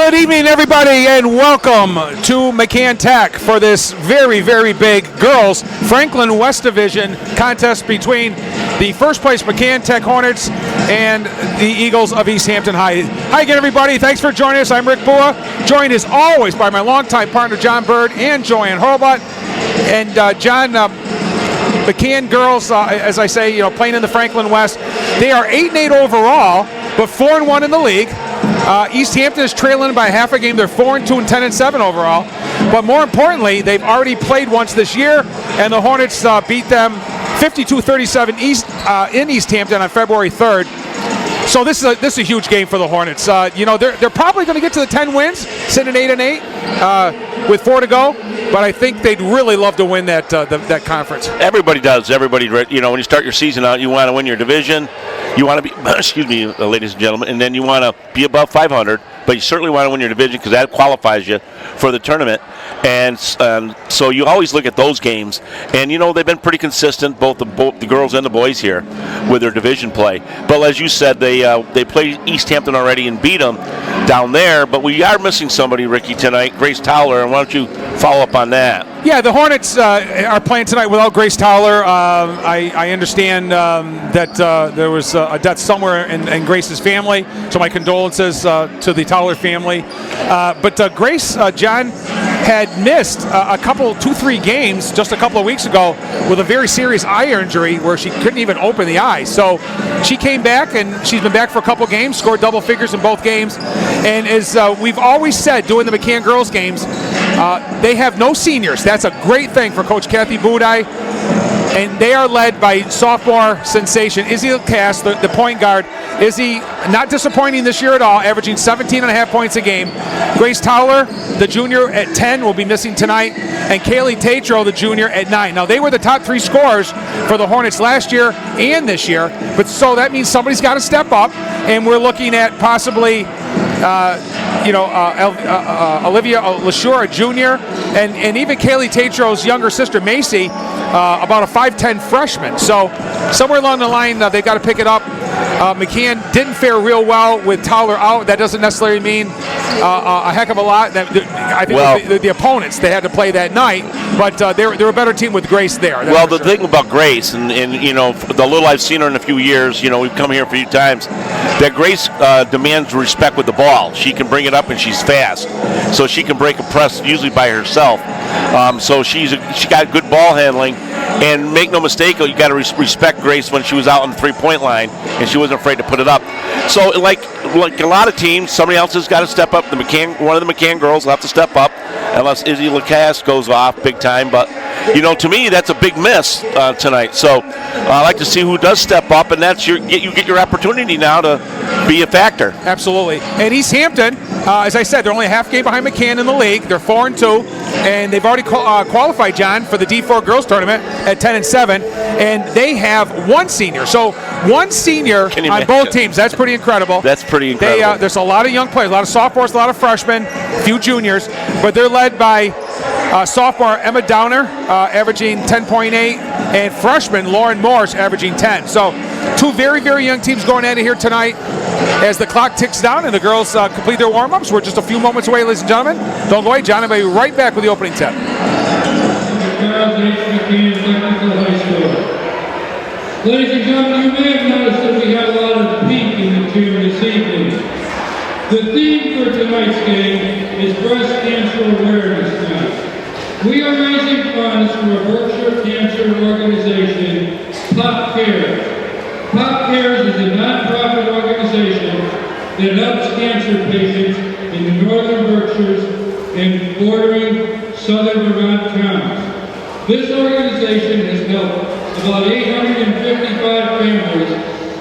Good evening, everybody, and welcome to McCann Tech for this very, very big girls Franklin West Division contest between the first place McCann Tech Hornets and the Eagles of East Hampton High. Hi again, everybody. Thanks for joining us. I'm Rick Bua, joined as always by my longtime partner John Bird and Joanne Hurlbutt. And John, McCann girls, as I say, playing in the Franklin West. They are 8-8 overall, but 4-1 in the league. East Hampton is trailing by half a game. They're 4-2 and 10-7 overall. But more importantly, they've already played once this year, and the Hornets beat them 52-37 in East Hampton on February 3rd. So this is a huge game for the Hornets. They're probably going to get to the 10 wins, sitting at 8-8 with 4 to go. But I think they'd really love to win that conference. Everybody does. Everybody, when you start your season out, you want to win your division. You want to be, excuse me, ladies and gentlemen, and then you want to be above 500. But you certainly want to win your division because that qualifies you for the tournament. And so you always look at those games. And, they've been pretty consistent, both the girls and the boys here, with their division play. But as you said, they played East Hampton already and beat them down there. But we are missing somebody, Ricky, tonight, Grace Towler. And why don't you follow up on that? Yeah, the Hornets are playing tonight without Grace Towler. I understand that there was a death somewhere in Grace's family. So my condolences to the Towler family. But Grace, John, had missed 2-3 games just a couple of weeks ago with a very serious eye injury where she couldn't even open the eye. So she came back, and she's been back for a couple games, scored double figures in both games. And as we've always said, doing the McCann girls games, they have no seniors. That's a great thing for Coach Kathy Budai. And they are led by sophomore sensation Izzy Cass, the point guard. Izzy, not disappointing this year at all, averaging 17.5 points a game. Grace Towler, the junior, at 10, will be missing tonight. And Kaylee Tatro, the junior, at 9. Now, they were the top 3 scorers for the Hornets last year and this year. But so that means somebody's got to step up. And we're looking at possibly Olivia LaShure, a junior, and even Kaylee Tatro's younger sister, Macy, about a 5'10 freshman. So somewhere along the line, they've got to pick it up. McCann didn't fare real well with Towler out. That doesn't necessarily mean a heck of a lot. I think the opponents, they had to play that night, but they're a better team with Grace there. Well, the thing about Grace, and the little I've seen her in a few years, we've come here a few times, that Grace demands respect with the ball. She can bring it up, and she's fast, so she can break a press usually by herself. So she got good ball handling. And make no mistake, you got to respect Grace when she was out on the three-point line, and she wasn't afraid to put it up. So, like a lot of teams, somebody else has got to step up. One of the McCann girls will have to step up, unless Izzy Lacasse goes off big time. But to me, that's a big miss tonight. So, I like to see who does step up, and that's you get your opportunity now to be a factor. Absolutely. And East Hampton, as I said, they're only a half game behind McCann in the league. They're 4-2, and they've already qualified, John, for the D4 girls tournament at 10-7, and they have one senior. So one senior on both teams. That's pretty incredible. That's pretty incredible. There's a lot of young players, a lot of sophomores, a lot of freshmen, a few juniors, but they're led by sophomore Emma Downer, averaging 10.8, and freshman Lauren Morse, averaging 10. So two very, very young teams going at it here tonight as the clock ticks down and the girls complete their warm-ups. We're just a few moments away, ladies and gentlemen. Don't go away. John, I'll be right back with the opening tip. Ladies and gentlemen, you may have noticed that we have a lot of pink in the gym this evening. The theme for tonight's game is Breast Cancer Awareness Night. We are raising funds for a Berkshire cancer organization, Pop Cares. Pop Cares is a non-profit organization that helps cancer patients in the northern Berkshires and bordering southern Vermont towns. This organization has helped about 855 families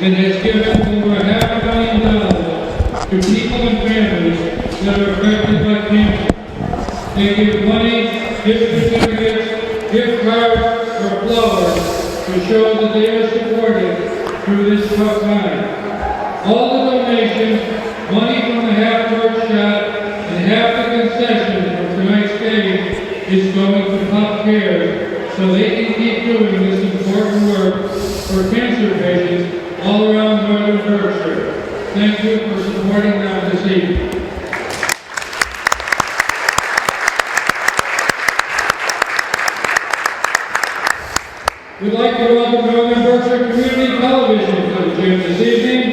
and has given over $500,000 to people and families that are affected by cancer. They give money, gift certificates, gift cards, or flowers to show that they are supported through this tough time. All the donations, money from the half-court shot, and half the concessions for tonight's game is going to Pop Cares so they can keep doing this important work for cancer patients all around northern Berkshire. Thank you for supporting them this evening. We'd like to welcome Northern Berkshire Community Television to the gym this evening.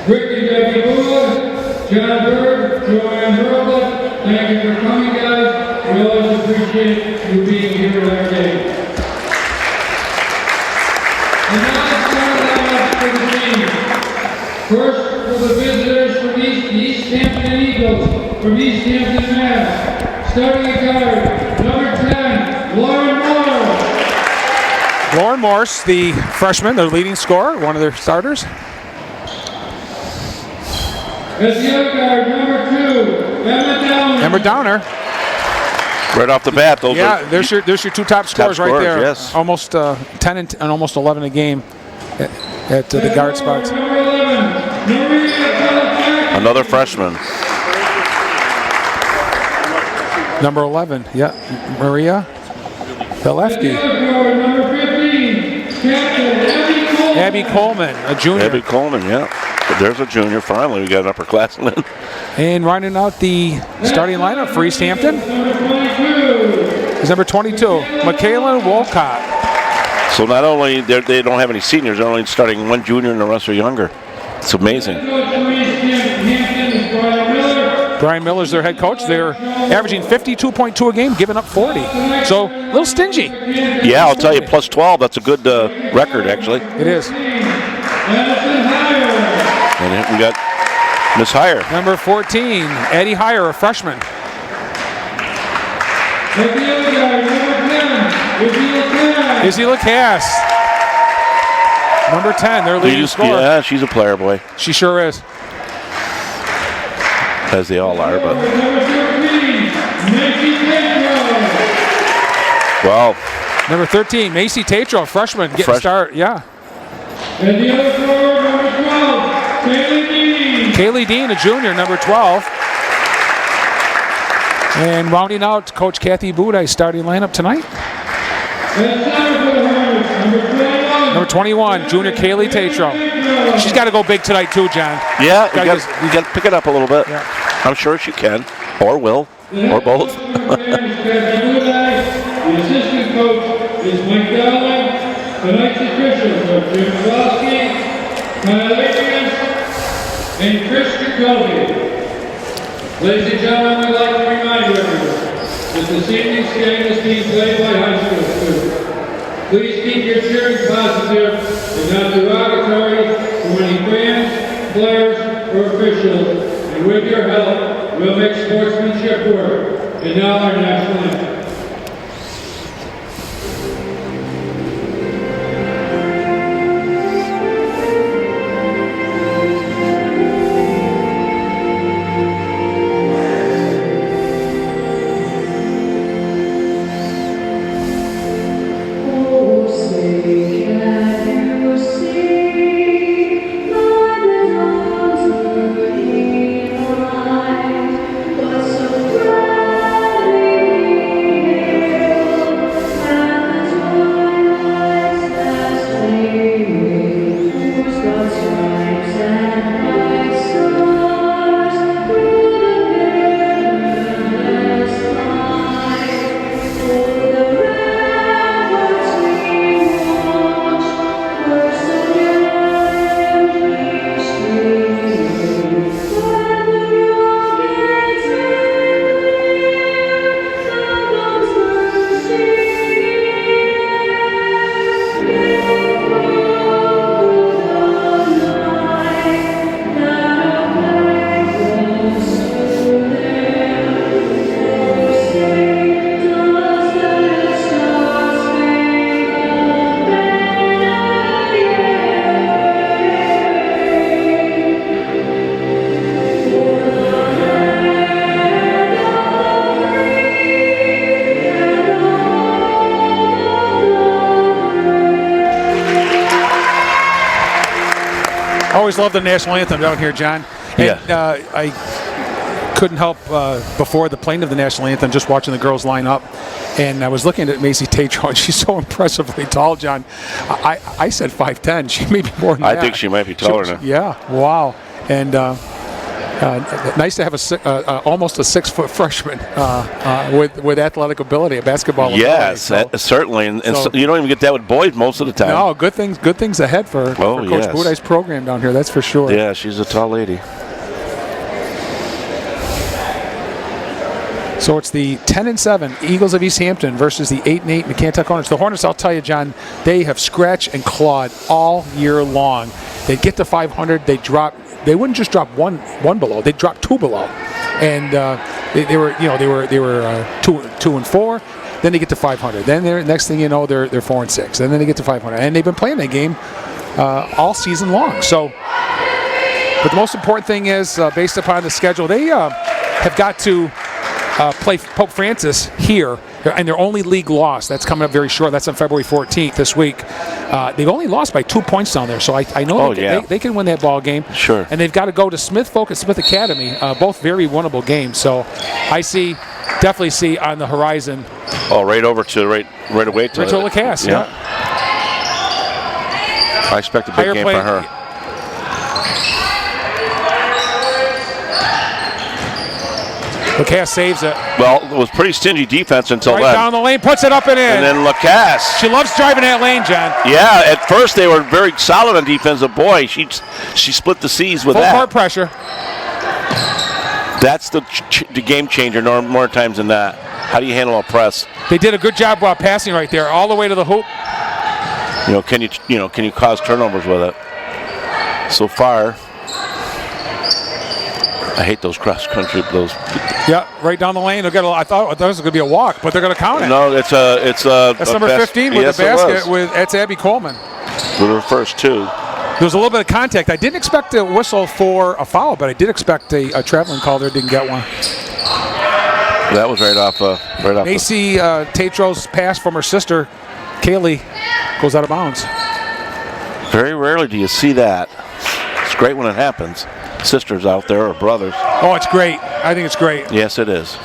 Rick and Debbie Bula, John Bird, Joanne Hurlbut, thank you for coming, guys. We always appreciate you being here at our game. And now let's start lineups for the team. First, for the visitors from East Hampton Eagles from East Hampton, Mass. Starting at guard, number 10, Lauren Moore. Lauren Morse, the freshman, their leading scorer, one of their starters. At the other guard, number 2, Emma Downer. Emma Downer. Right off the bat, those Yeah, are there's your two top scorers right scorers, there. yes. Almost 10 and almost 11 a game at the guard spots. Number 11, Maria Pellicati. another freshman. Number 11, yeah, Maria At Belefki. the other guard, number 15, Captain Abby Cole. Abby Coleman, a junior. Abby Coleman, yeah. But there's a junior. Finally, we got an upperclassman. And rounding out the starting lineup for East Hampton Number 22, is number 22, Michaela Wolcott. So not only they don't have any seniors, they're only starting one junior and the rest are younger. It's amazing. coach for East Hampton is Brian Miller. Brian Miller's their head coach. They're averaging 52.2 a game, giving up 40. So a little stingy. Yeah, I'll tell you, plus 12, that's a good record, actually. It is. Madison Heyer. And we got Miss Heyer. Number 14, Eddie Heyer, a freshman. At the other guard, number 10, Izzy LaCasse. Izzy LaCasse. Number 10, their leading scorer. Yeah, she's a player, boy, She sure is. as they all are. But Number 13, Macy Pedro. well, Number 13, Macy Tatro, a freshman, getting Fresh- start. Yeah. And the other forward, number 12, Kaylee Dean. Kaylee Dean, a junior, number 12. And rounding out Coach Kathy Budai's starting lineup tonight. And center for the Hornets, number 21. Number 21, junior Kaylee Tatro. She's got to go big tonight too, John. yeah, you Guys- got to pick it up a little bit. Yeah. I'm sure she can, or will, or both. The assistant coach is Mike Dowling. Tonight's officials are Jim Kowalski, Kyle Adrians, and Chris Jacoby. Ladies and gentlemen, we'd like to remind everyone that this evening's game is being played by high school students. Please keep your cheering positive and not derogatory to any fans, players, or officials. And with your help, we'll make sportsmanship work. And now our national anthem. Always love the national anthem down here, John. And, Yeah. I couldn't help before the playing of the national anthem, just watching the girls line up. And I was looking at Macy Tatro, and she's so impressively tall, John. I said 5'10". She may be more than that. I think she might be taller than that. Yeah, wow. And Nice to have almost a 6-foot freshman with athletic ability, a basketball yes, ability. certainly. And so you don't even get that with boys most of the time. No, good things ahead for Coach Budai's program down here, that's for sure. Yeah, she's a tall lady. So it's the 10-7 Eagles of East Hampton versus the 8-8 McCann Hornets. The Hornets, I'll tell you, John, they have scratched and clawed all year long. They get to 500, they drop. They wouldn't just drop one below; they dropped 2 below, and they were 2-4. Then they get to 500. Then next thing you know, they're 4-6, and then they get to 500. And they've been playing that game all season long. So, but the most important thing is, based upon the schedule, they have got to play Pope Francis here, and their only league loss, that's coming up very short. That's on February 14th this week. They've only lost by 2 points down there, so I know they can win that ball game. Sure. And they've got to go to Smith Folk and Smith Academy, both very winnable games. So I definitely see on the horizon. Oh, right away to Lacasse, yeah. I expect a big game for her. Lacasse saves it. Well, it was pretty stingy defense until then. Right down the lane, puts it up and in. And then Lacasse. She loves driving that lane, John. Yeah, at first they were very solid on defense. But boy, she split the seas with that. Full court pressure. That's the game changer more times than that. How do you handle a press? They did a good job passing right there, all the way to the hoop. Can you cause turnovers with it? So far, I hate those cross country Yeah, right down the lane. I thought it was going to be a walk, but they're going to count it. No, it's that's number 15 with the basket. That's Abby Coleman. With her first 2. There was a little bit of contact. I didn't expect a whistle for a foul, but I did expect a traveling call there. Didn't get one. That was right off. Macy Tatro's pass from her sister, Kaylee, goes out of bounds. Very rarely do you see that. It's great when it happens. Sisters out there or brothers. Oh, it's great. I think it's great. Yes, it is.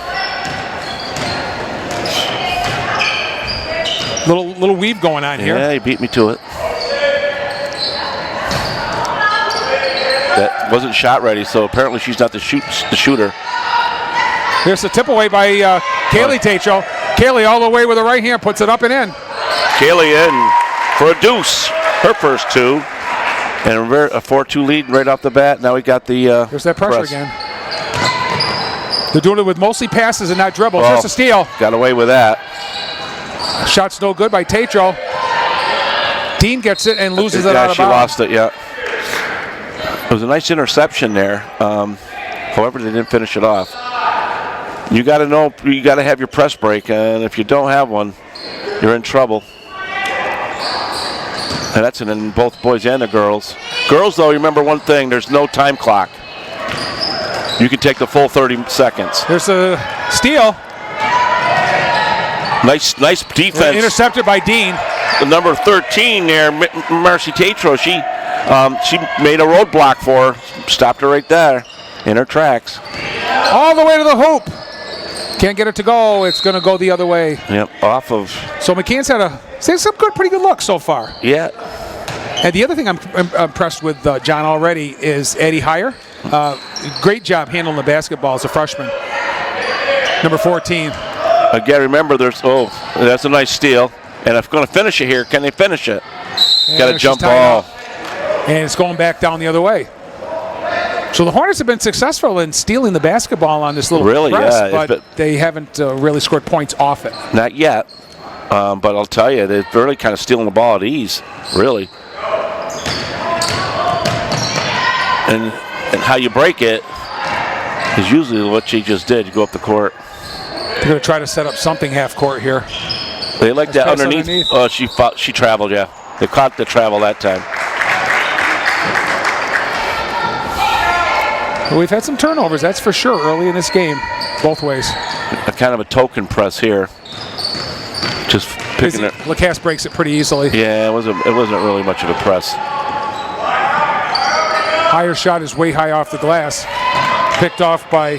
Little weave going on here. Yeah, he beat me to it. That wasn't shot ready, so apparently she's not the shooter. Here's the tip away by Kaylee Tatro. Kaylee all the way with the right hand, puts it up and in. Kaylee in for a deuce. Her first 2. And a 4-2 lead right off the bat. Now we got the there's that pressure again. They're doing it with mostly passes and not dribbles. Well, just a steal. Got away with that. Shot's no good by Tatro. Dean gets it and loses it out of bounds. She lost it, yeah. It was a nice interception there. However, they didn't finish it off. You got to know, you got to have your press break, and if you don't have one, you're in trouble. And that's in both boys and the girls. Girls, though, remember one thing, there's no time clock. You can take the full 30 seconds. There's a steal. Nice defense. Intercepted by Dean. The number 13 there, Marcy Tatro, she made a roadblock for her. Stopped her right there in her tracks. All the way to the hoop. Can't get it to go. It's going to go the other way. Yep, off of. So McCann's had some pretty good luck so far. Yeah. And the other thing I'm impressed with, John, already is Addie Heyer. Great job handling the basketball as a freshman. Number 14. Again, remember, that's a nice steal. And if going to finish it here, can they finish it? Got a jump ball. And it's going back down the other way. So the Hornets have been successful in stealing the basketball on this little press, but they haven't really scored points off it. Not yet. But I'll tell you, they're really kind of stealing the ball at ease, really. And how you break it is usually what she just did. You go up the court. They're going to try to set up something half court here. They like that underneath. Oh, she traveled, yeah. They caught the travel that time. Well, we've had some turnovers, that's for sure, early in this game, both ways. A kind of a token press here. Just picking it. Lacasse breaks it pretty easily. Yeah, it wasn't really much of a press. Higher shot is way high off the glass. Picked off by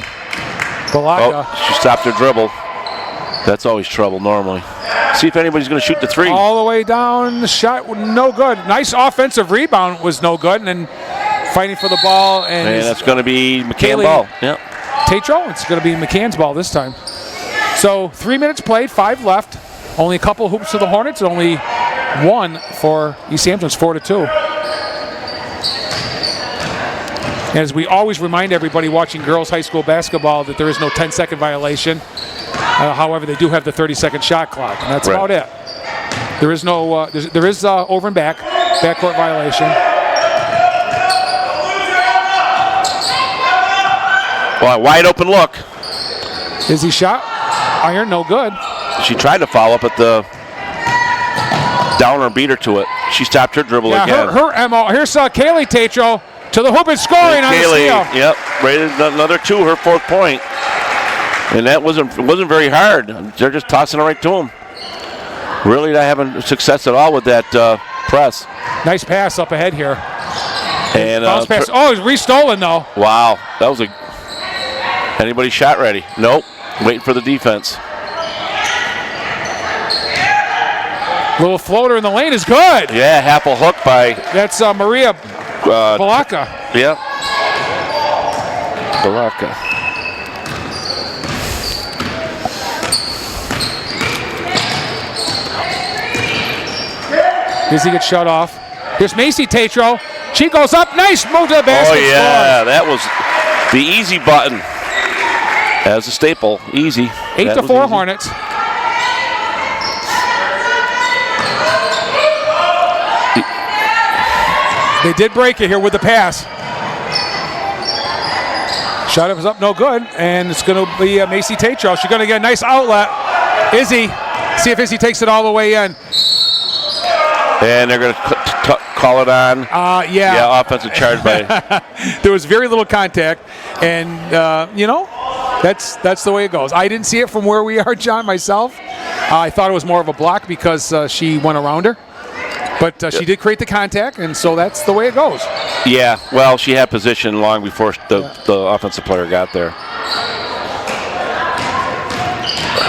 Balaga. Oh, she stopped her dribble. That's always trouble normally. See if anybody's going to shoot the 3. All the way down, the shot no good. Nice offensive rebound was no good, and then fighting for the ball. And that's going to be McCann Kaylee ball. Yep. Tatro, it's going to be McCann's ball this time. So 3 minutes played, 5 left. Only a couple hoops for the Hornets, and only one for East Hampton. It's 4-2. And as we always remind everybody watching girls high school basketball that there is no 10-second violation. However, they do have the 30-second shot clock, and that's about it. There is no there is over and backcourt violation. Well, wide open look. Izzy shot, iron, no good. She tried to follow up at the downer beater to it. She stopped her dribble again. Her MO. Here's Kaylee Tatro to the hoop and scoring on the steal. Yep, rated another 2, her 4th point. And that wasn't very hard. They're just tossing it right to him. Really not having success at all with that press. Nice pass up ahead here. And bounce pass. He's re-stolen though. Wow, that was anybody shot ready? Nope. Waiting for the defense. Little floater in the lane is good. Yeah, half a hook by. That's Maria Balaka. Yeah. Balaka. Izzy gets shut off. Here's Macy Tatro. She goes up. Nice move to the basket. Oh, yeah. That was the easy button. As a staple. Easy. 8-4 Hornets. They did break it here with the pass. Shot was up, no good. And it's going to be Macy Tatro. She's going to get a nice outlet. Izzy. See if Izzy takes it all the way in. And they're going to call it on. Yeah, offensive charge by. There was very little contact, and that's the way it goes. I didn't see it from where we are, John. Myself, I thought it was more of a block because she went around her, but she did create the contact, and so that's the way it goes. Yeah, well, she had position long before the offensive player got there.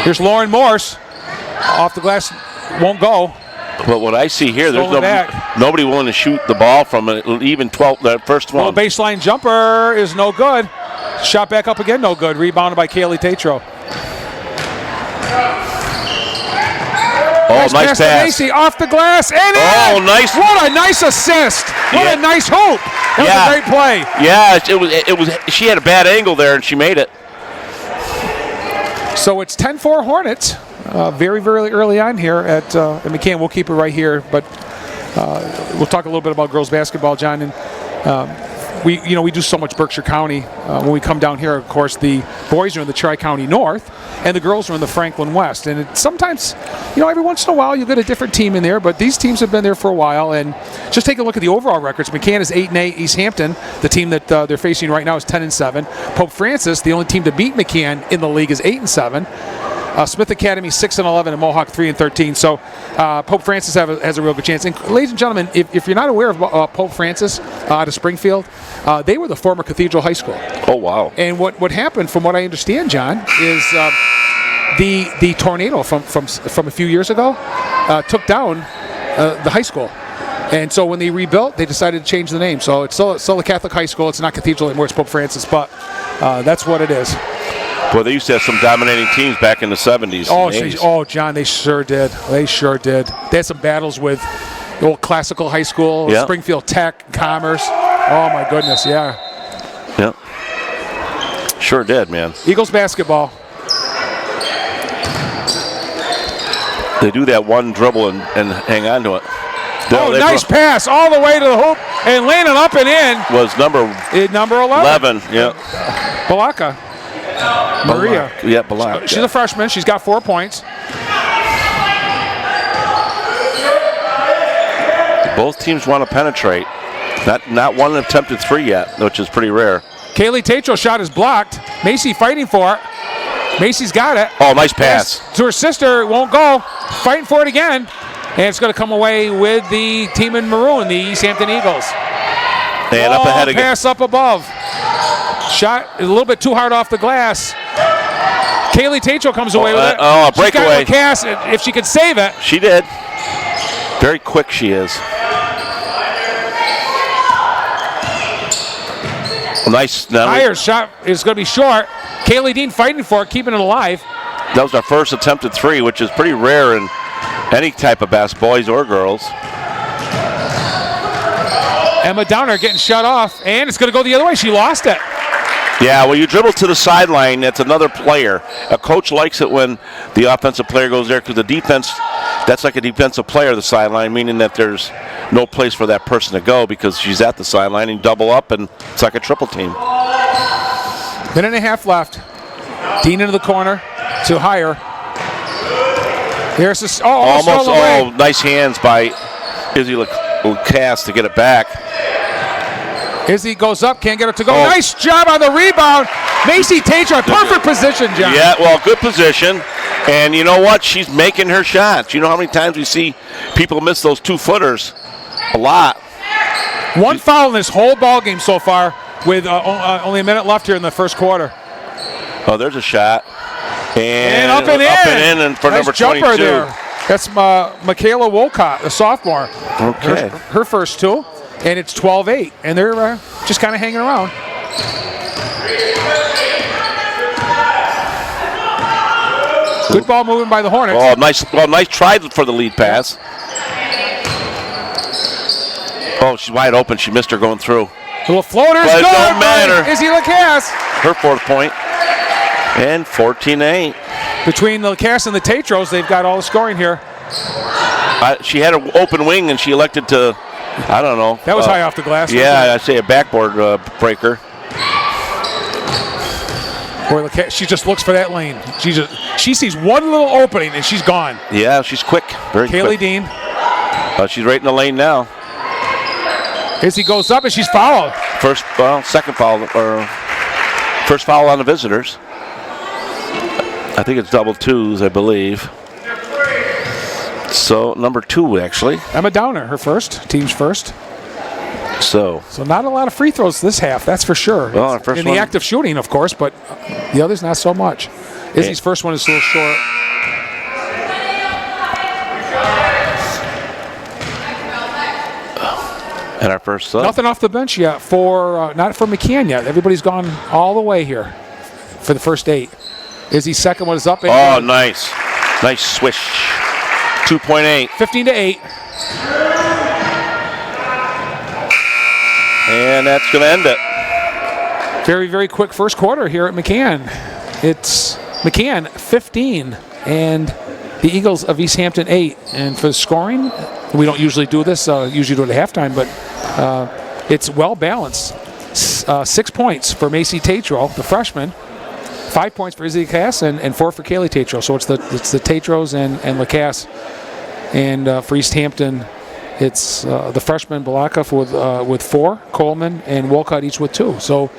Here's Lauren Morse, off the glass, won't go. But what I see here, there's nobody willing to shoot the ball from it, even 12, that first one. Well, baseline jumper is no good. Shot back up again, no good. Rebounded by Kaylee Tatro. Oh, nice pass. Macy off the glass and in. Nice. What a nice assist. What a nice hoop. That was a great play. Yeah, it was. She had a bad angle there, and she made it. So it's 10-4 Hornets. Very, very early on here at McCann. We'll keep it right here, but we'll talk a little bit about girls basketball, John. And we do so much Berkshire County. When we come down here, of course, the boys are in the Tri-County North, and the girls are in the Franklin West. And sometimes, every once in a while, you get a different team in there, but these teams have been there for a while. And just take a look at the overall records. McCann is 8-8. East Hampton, the team that they're facing right now, is 10-7. Pope Francis, the only team to beat McCann in the league, is 8-7. Smith Academy 6-11 and Mohawk 3-13. So Pope Francis has a real good chance. And ladies and gentlemen, if you're not aware of Pope Francis out of Springfield, they were the former Cathedral High School. Oh wow! And what happened, from what I understand, John, is the tornado from a few years ago took down the high school. And so when they rebuilt, they decided to change the name. So it's still a Catholic high school. It's not Cathedral anymore. It's Pope Francis, but that's what it is. Well, they used to have some dominating teams back in the 70s. Oh, John, they sure did. They had some battles with the old classical high school, Springfield Tech, Commerce. Oh, my goodness, yeah. Yep. Sure did, man. Eagles basketball. They do that one dribble and hang on to it. Nice pass all the way to the hoop and laying it up and in. Was number 11. Yeah. Balaka. Maria. Yeah, Balak. She's a freshman. She's got 4 points. Both teams want to penetrate. Not one attempted 3 yet, which is pretty rare. Kaylee Tatro's shot is blocked. Macy fighting for it. Macy's got it. Oh, nice pass. To her sister, it won't go. Fighting for it again. And it's going to come away with the team in maroon, the East Hampton Eagles. And up ahead again. Pass up above. Shot a little bit too hard off the glass. Kaylee Tatro comes away with it. Oh, a breakaway. She's got her cast if she could save it. She did. Very quick she is. Nice. Higher's shot is going to be short. Kaylee Dean fighting for it, keeping it alive. That was our first attempted three, which is pretty rare in any type of basketball, boys or girls. Emma Downer getting shut off, and it's going to go the other way. She lost it. Yeah, well, you dribble to the sideline, that's another player. A coach likes it when the offensive player goes there because the defense, that's like a defensive player, the sideline, meaning that there's no place for that person to go because she's at the sideline and double up, and it's like a triple team. Minute and a half left. Dean into the corner to Higher. Here's this. Almost nice hands by Izzy Lacasse to get it back. Izzy goes up, can't get it to go. Nice job on the rebound. Macy Tatro, perfect position, John. Yeah, well, good position. And you know what? She's making her shots. You know how many times we see people miss those 2-footers? A lot. One foul in this whole ball game so far with only a minute left here in the first quarter. Oh, there's a shot. And up and in. And for nice number jumper 22. there. That's Michaela Wolcott, a sophomore. Okay. Her first two. And it's 12-8, and they're just kind of hanging around. Good ball moving by the Hornets. Oh, nice try for the lead pass. Oh, she's wide open. She missed her going through. Little floaters. But it don't matter. Izzy Lacasse. Her 4th point. And 14-8. Between the Lacasse and the Tatros, they've got all the scoring here. She had an open wing, and she elected to, I don't know. That was high off the glass. Yeah, I'd say a backboard breaker. Boy, she just looks for that lane. She sees one little opening, and she's gone. Yeah, she's quick. Very quick. Kaylee Dean. She's right in the lane now. Izzy goes up, and she's fouled. Second foul, or first foul on the visitors. I think it's double twos, I believe. So, number 2, actually. Emma Downer, her first, team's first. So not a lot of free throws this half, that's for sure. Well, first in the act of shooting, of course, but the others not so much. Izzy's first one is a little short. And our first sub. Nothing off the bench yet for not for McCann yet. Everybody's gone all the way here for the first 8. Izzy's second one is up. Oh, nice. Nice swish. 2.8. 15-8. And that's going to end it. Very, very quick first quarter here at McCann. It's McCann 15 and the Eagles of East Hampton 8. And for the scoring, we don't usually do this, usually do it at halftime, but it's well balanced. 6 points for Macy Tatro, the freshman. 5 points for Izzy Lacasse and 4 for Kaylee Tatro. So it's the Tatros and Lacasse. And for East Hampton, it's the freshman Balakov with 4, Coleman and Wolcott each with 2. So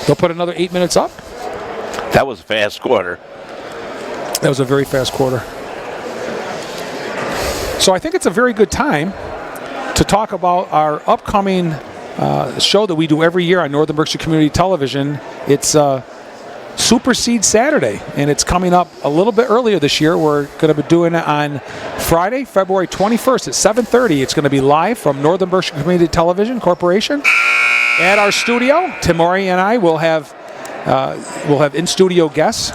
they'll put another 8 minutes up. That was a fast quarter. That was a very fast quarter. So I think it's a very good time to talk about our upcoming show that we do every year on Northern Berkshire Community Television. It's Super Seed Saturday, and it's coming up a little bit earlier this year. We're going to be doing it on Friday, February 21st at 7:30. It's going to be live from Northern Berkshire Community Television Corporation at our studio. Timori and I will have in-studio guests,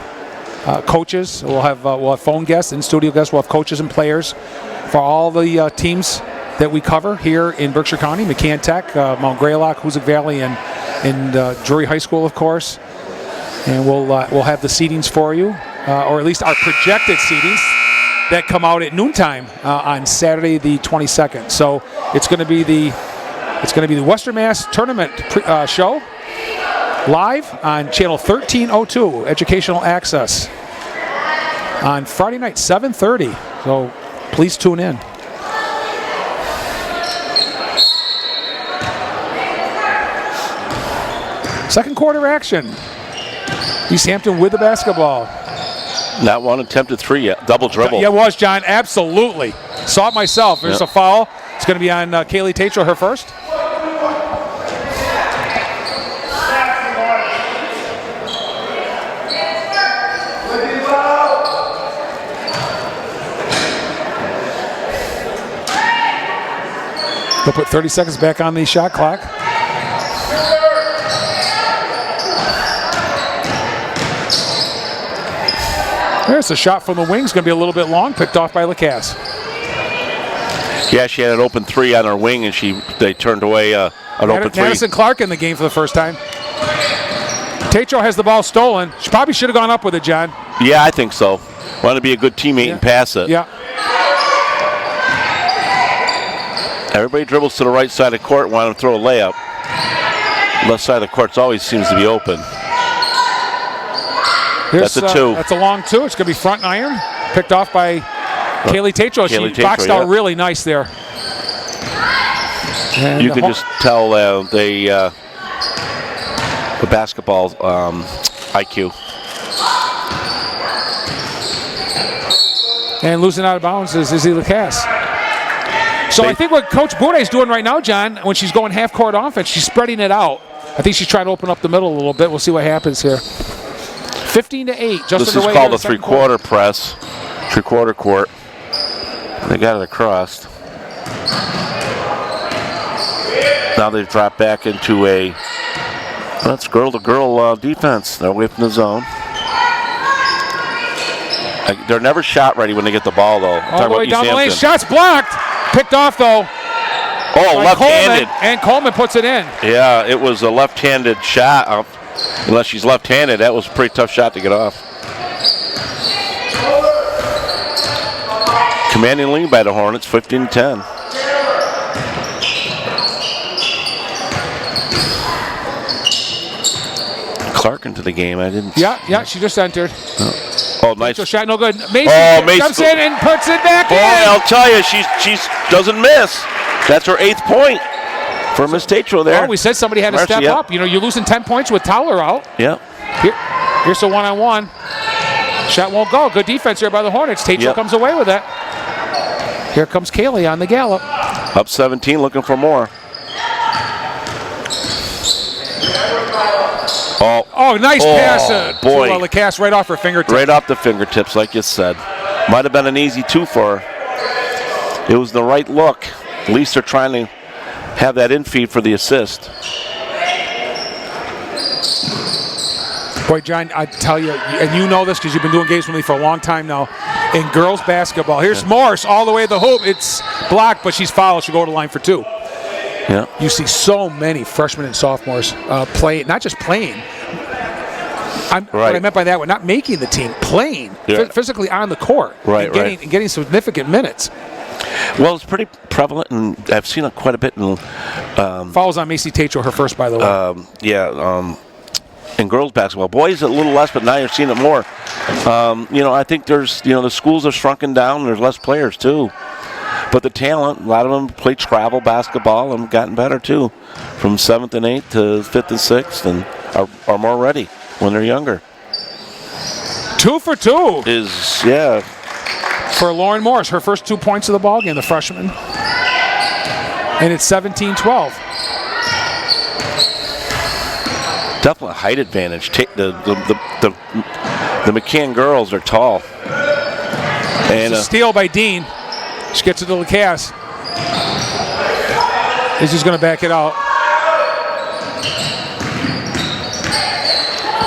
coaches. We'll have phone guests, in-studio guests. We'll have coaches and players for all the teams that we cover here in Berkshire County: McCann Tech, Mount Greylock, Hoosick Valley, and Drury High School, of course. And we'll have the seedings for you, or at least our projected seedings that come out at noontime on Saturday the 22nd. So it's going to be the Western Mass Tournament show live on channel 1302, Educational Access, on Friday night 7:30. So please tune in. Second quarter action. East Hampton with the basketball. Not one attempted three yet. Double dribble. Yeah, it was, John. Absolutely. Saw it myself. There's a foul. It's going to be on Kaylee Tatro, her first. They'll put 30 seconds back on the shot clock. There's a shot from the wings, going to be a little bit long, picked off by Lacasse. Yeah, she had an open 3 on her wing, and they turned away an open 3. Madison Clark in the game for the first time. Tatro has the ball stolen. She probably should have gone up with it, John. Yeah, I think so. Want to be a good teammate and pass it. Yeah. Everybody dribbles to the right side of the court, want to throw a layup. Left side of the court always seems to be open. That's a 2. That's a long 2. It's going to be front iron. Picked off by Kaylee Tatro. She boxed out really nice there. And you can just tell the basketball IQ. And losing out of bounds is Izzy Lacasse. So I think what Coach Bourdais is doing right now, John, when she's going half-court offense, she's spreading it out. I think she's trying to open up the middle a little bit. We'll see what happens here. 15-8. This is called a three-quarter press, three-quarter court. They got it across. Now they've dropped back into that's girl-to-girl defense. They're away from the zone. They're never shot ready when they get the ball, though. All the way down the lane. Shots blocked. Picked off, though. Oh, left-handed. And Coleman puts it in. Yeah, it was a left-handed shot. Unless she's left-handed, that was a pretty tough shot to get off. Commanding lead by the Hornets, 15-10. Clark into the game. I didn't. Yeah, she just entered. Oh, nice shot, no good. Macy jumps in and puts it back in. I'll tell you, she doesn't miss. That's her 8th point for Miss Tatro there. Oh, we said somebody had to step up. You know, you're losing 10 points with Towler out. Yeah. Here's a one-on-one. Shot won't go. Good defense here by the Hornets. Tatro comes away with it. Here comes Kaylee on the gallop. Up 17, looking for more. Oh, nice pass boy. to Lacasse right off her fingertips. Right off the fingertips, like you said. Might have been an easy 2 for her. It was the right look. At least they're trying to have that in-feed for the assist. Boy, John, I tell you, and you know this because you've been doing games with me for a long time now, in girls basketball, here's Morris all the way to the hoop. It's blocked, but she's fouled. She'll go to the line for 2. Yeah. You see so many freshmen and sophomores play, not just playing. What I meant by that, we're not making the team, playing physically on the court, and getting significant minutes. Well, it's pretty prevalent, and I've seen it quite a bit. Fouls on Macy Tatro, her first, by the way. In girls basketball. Boys, a little less, but now you're seeing it more. I think there's, the schools are shrunken down, and there's less players, too. But the talent, a lot of them play travel basketball and gotten better, too. From 7th and 8th to 5th and 6th, and are more ready when they're younger. 2 for 2. For Lauren Morris, her first 2 points of the ball game, the freshman. And it's 17-12. Definitely a height advantage. The McCann girls are tall. And a steal by Dean. She gets it to Lacasse. Izzy's going to back it out.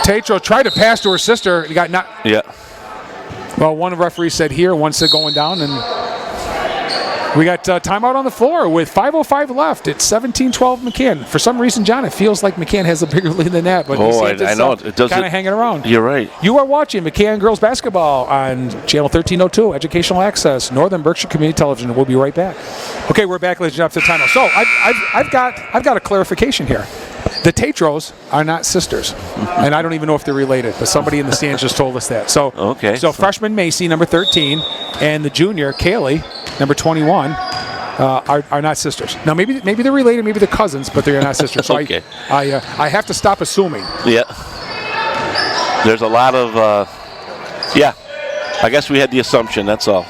Tatro tried to pass to her sister. He got knocked. Yeah. Well, one referee said here, one said going down, and we got timeout on the floor with 5:05 left. It's 17-12 McCann. For some reason, John, it feels like McCann has a bigger lead than that. But I know. It does kind of hanging around. You're right. You are watching McCann Girls Basketball on Channel 1302, Educational Access, Northern Berkshire Community Television. We'll be right back. Okay, we're back, ladies and gentlemen, to timeout. So I've got a clarification here. The Tatros are not sisters, and I don't even know if they're related, but somebody in the stands just told us that. So, So freshman Macy, number 13, and the junior, Kaylee, number 21, are not sisters. Now, maybe they're related, maybe they're cousins, but they're not sisters. So I have to stop assuming. Yeah. There's a lot of, I guess we had the assumption, that's all.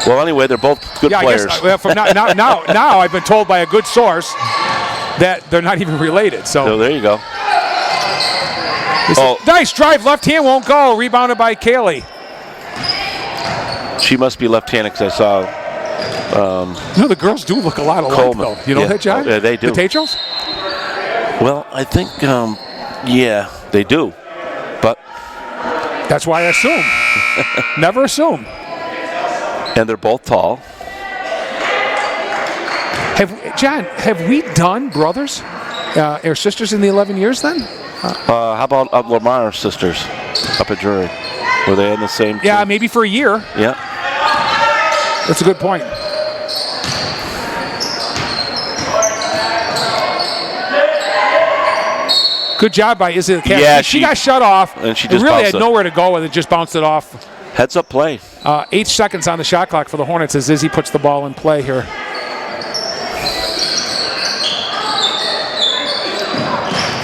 Well, anyway, they're both good players. I guess, from now I've been told by a good source that they're not even related. So there you go. Nice drive, left hand won't go. Rebounded by Kaylee. She must be left-handed because I saw. The girls do look a lot alike, Coleman. though. You know that, John? Yeah, they do. The Tatros? Well, I think, they do. But That's why I assume. Never assume. And they're both tall. Have we done brothers or sisters in the 11 years then? How about Lamar's sisters up at Drury? Were they in the same team? Yeah, maybe for a year. Yeah. That's a good point. Good job by Izzy the Cat. Yeah, she got shut off. And she just really bounced had nowhere to go with it, just bounced it off. Heads up play. 8 seconds on the shot clock for the Hornets as Izzy puts the ball in play here.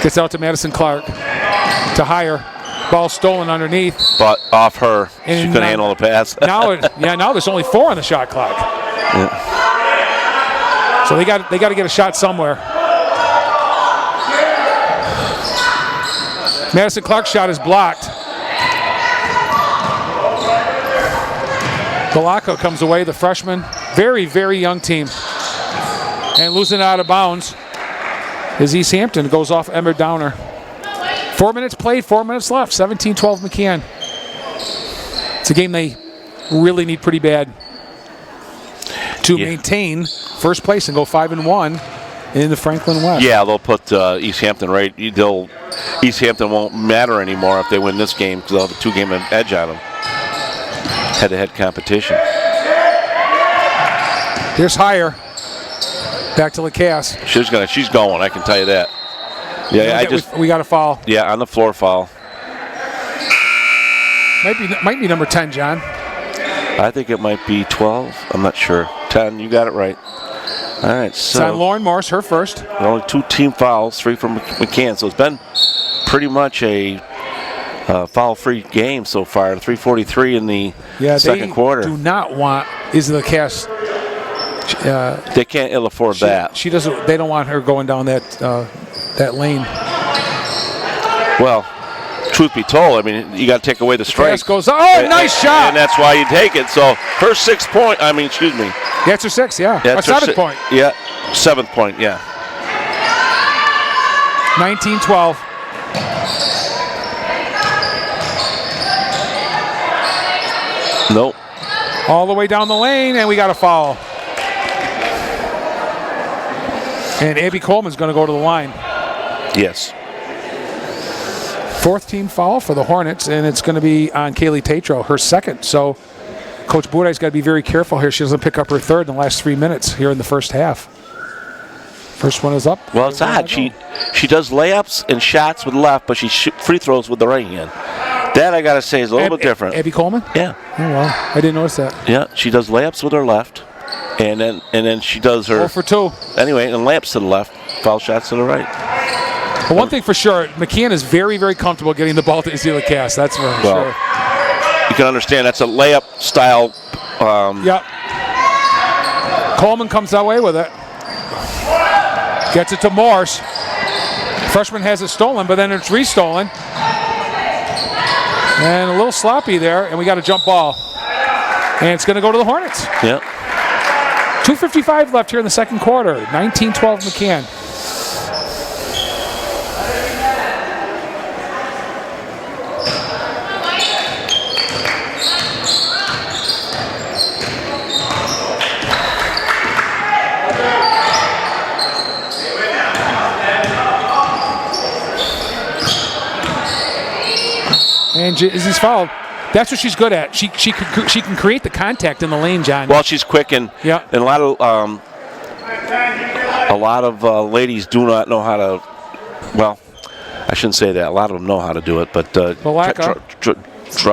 Gets out to Madison Clark. To Hire. Ball stolen underneath. But off her. And she couldn't handle the pass. now there's only 4 on the shot clock. Yeah. So they got to get a shot somewhere. Madison Clark's shot is blocked. Balaka comes away, the freshman. Very, very young team. And losing out of bounds is East Hampton. Goes off Emmer Downer. 4 minutes played, 4 minutes left. 17-12 McCann. It's a game they really need pretty bad to maintain first place and go 5-1 in the Franklin West. Yeah, they'll put East Hampton right. East Hampton won't matter anymore if they win this game because they'll have a 2-game edge on them. Head-to-head competition. Here's Hire. Back to Lacasse. She's going. I can tell you that. Yeah, we got a foul. Yeah, on the floor foul. Might be number 10, John. I think it might be 12. I'm not sure. 10. You got it right. All right. So it's on Lauren Morse, her first. Only 2 team fouls, 3 from McCann. So it's been pretty much a foul-free game so far. 3:43 in the second quarter. Do not want Izzy Lacasse. They can't ill afford that. She doesn't. They don't want her going down that lane. Well, truth be told, I mean, you got to take away the strike. Goes. Oh, nice shot! And that's why you take it. So her 6th point. I mean, excuse me. That's her 6. Yeah. That's a 7th point. Yeah, 7th point. Yeah. 19-12. Nope. All the way down the lane, and we got a foul. And Abby Coleman's going to go to the line. Yes. 4th team foul for the Hornets, and it's going to be on Kaylee Tatro, her 2nd. So Coach Boudai's got to be very careful here. She doesn't pick up her 3rd in the last 3 minutes here in the first half. First one is up. Well, it's odd. She does layups and shots with the left, but she free throws with the right hand. That, I got to say, is a little bit different. Abby Coleman? Yeah. Oh, well. I didn't notice that. Yeah, she does layups with her left, and then she does her... 4 for 2. Anyway, and layups to the left, foul shots to the right. But one thing for sure, McCann is very, very comfortable getting the ball to Izzy Lacasse. That's for sure. You can understand that's a layup style. Yep. Coleman comes that way with it. Gets it to Morse. Freshman has it stolen, but then it's restolen. And a little sloppy there, and we got a jump ball. And it's going to go to the Hornets. Yep. 2:55 left here in the second quarter. 19-12 McCann. And Izzy's fouled. That's what she's good at. She can create the contact in the lane, John. Well, she's quick and a lot of ladies do not know how to. Well, I shouldn't say that. A lot of them know how to do it, but draw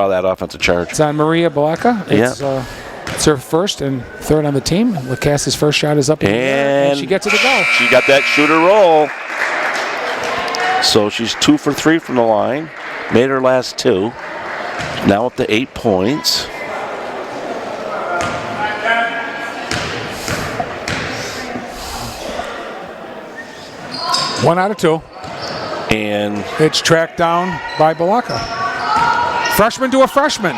that offensive charge. It's on Maria Balaka. It's her 1st and 3rd on the team. Lacasse's first shot is up in the air, and she gets it to go. She got that shooter roll. So she's 2 for 3 from the line. Made her last 2. Now up to 8 points. One out of 2. And it's tracked down by Balaka. Freshman to a freshman.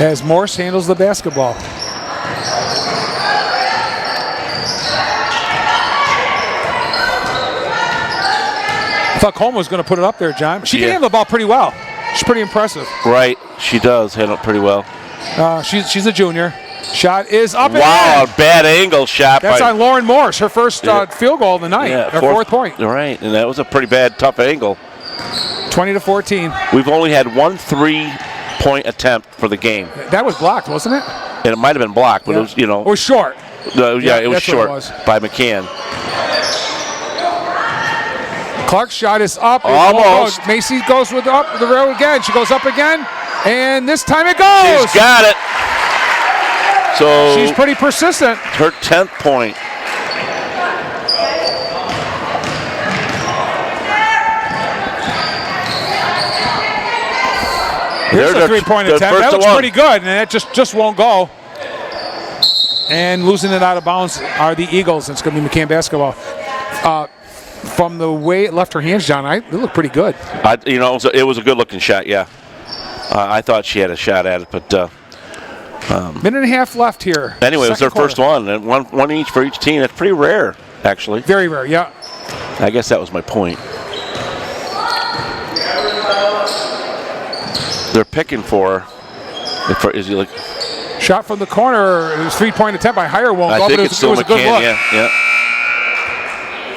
As Morse handles the basketball. I thought Coleman was going to put it up there, John. She can handle the ball pretty well. She's pretty impressive. Right, she does handle it pretty well. She's a junior. Shot is up. Wow, a bad angle shot. That's on Lauren Morse, her first field goal of the night. Yeah, her fourth point. Right, and that was a pretty bad, tough angle. 20-14. We've only had 1 3-point attempt for the game. That was blocked, wasn't it? And it might have been blocked, but it was, It was short. It was short by McCann. Clark's shot is up. Almost. Macy goes with up the rail again. She goes up again, and this time it goes. She's got it. So she's pretty persistent. Her 10th point. Here's a 3-point attempt. That looks pretty good, and that just won't go. And losing it out of bounds are the Eagles. It's going to be McCann basketball. From the way it left her hands, John, it looked pretty good. It was a good-looking shot, yeah. I thought she had a shot at it, but... minute and a half left here. Anyway, it was their first one, and one each for each team. That's pretty rare, actually. Very rare, yeah. I guess that was my point. They're picking for is he like... Shot from the corner. It was 3-point attempt by Heyer. Won't go, I think but it's still it was a good look. Yeah.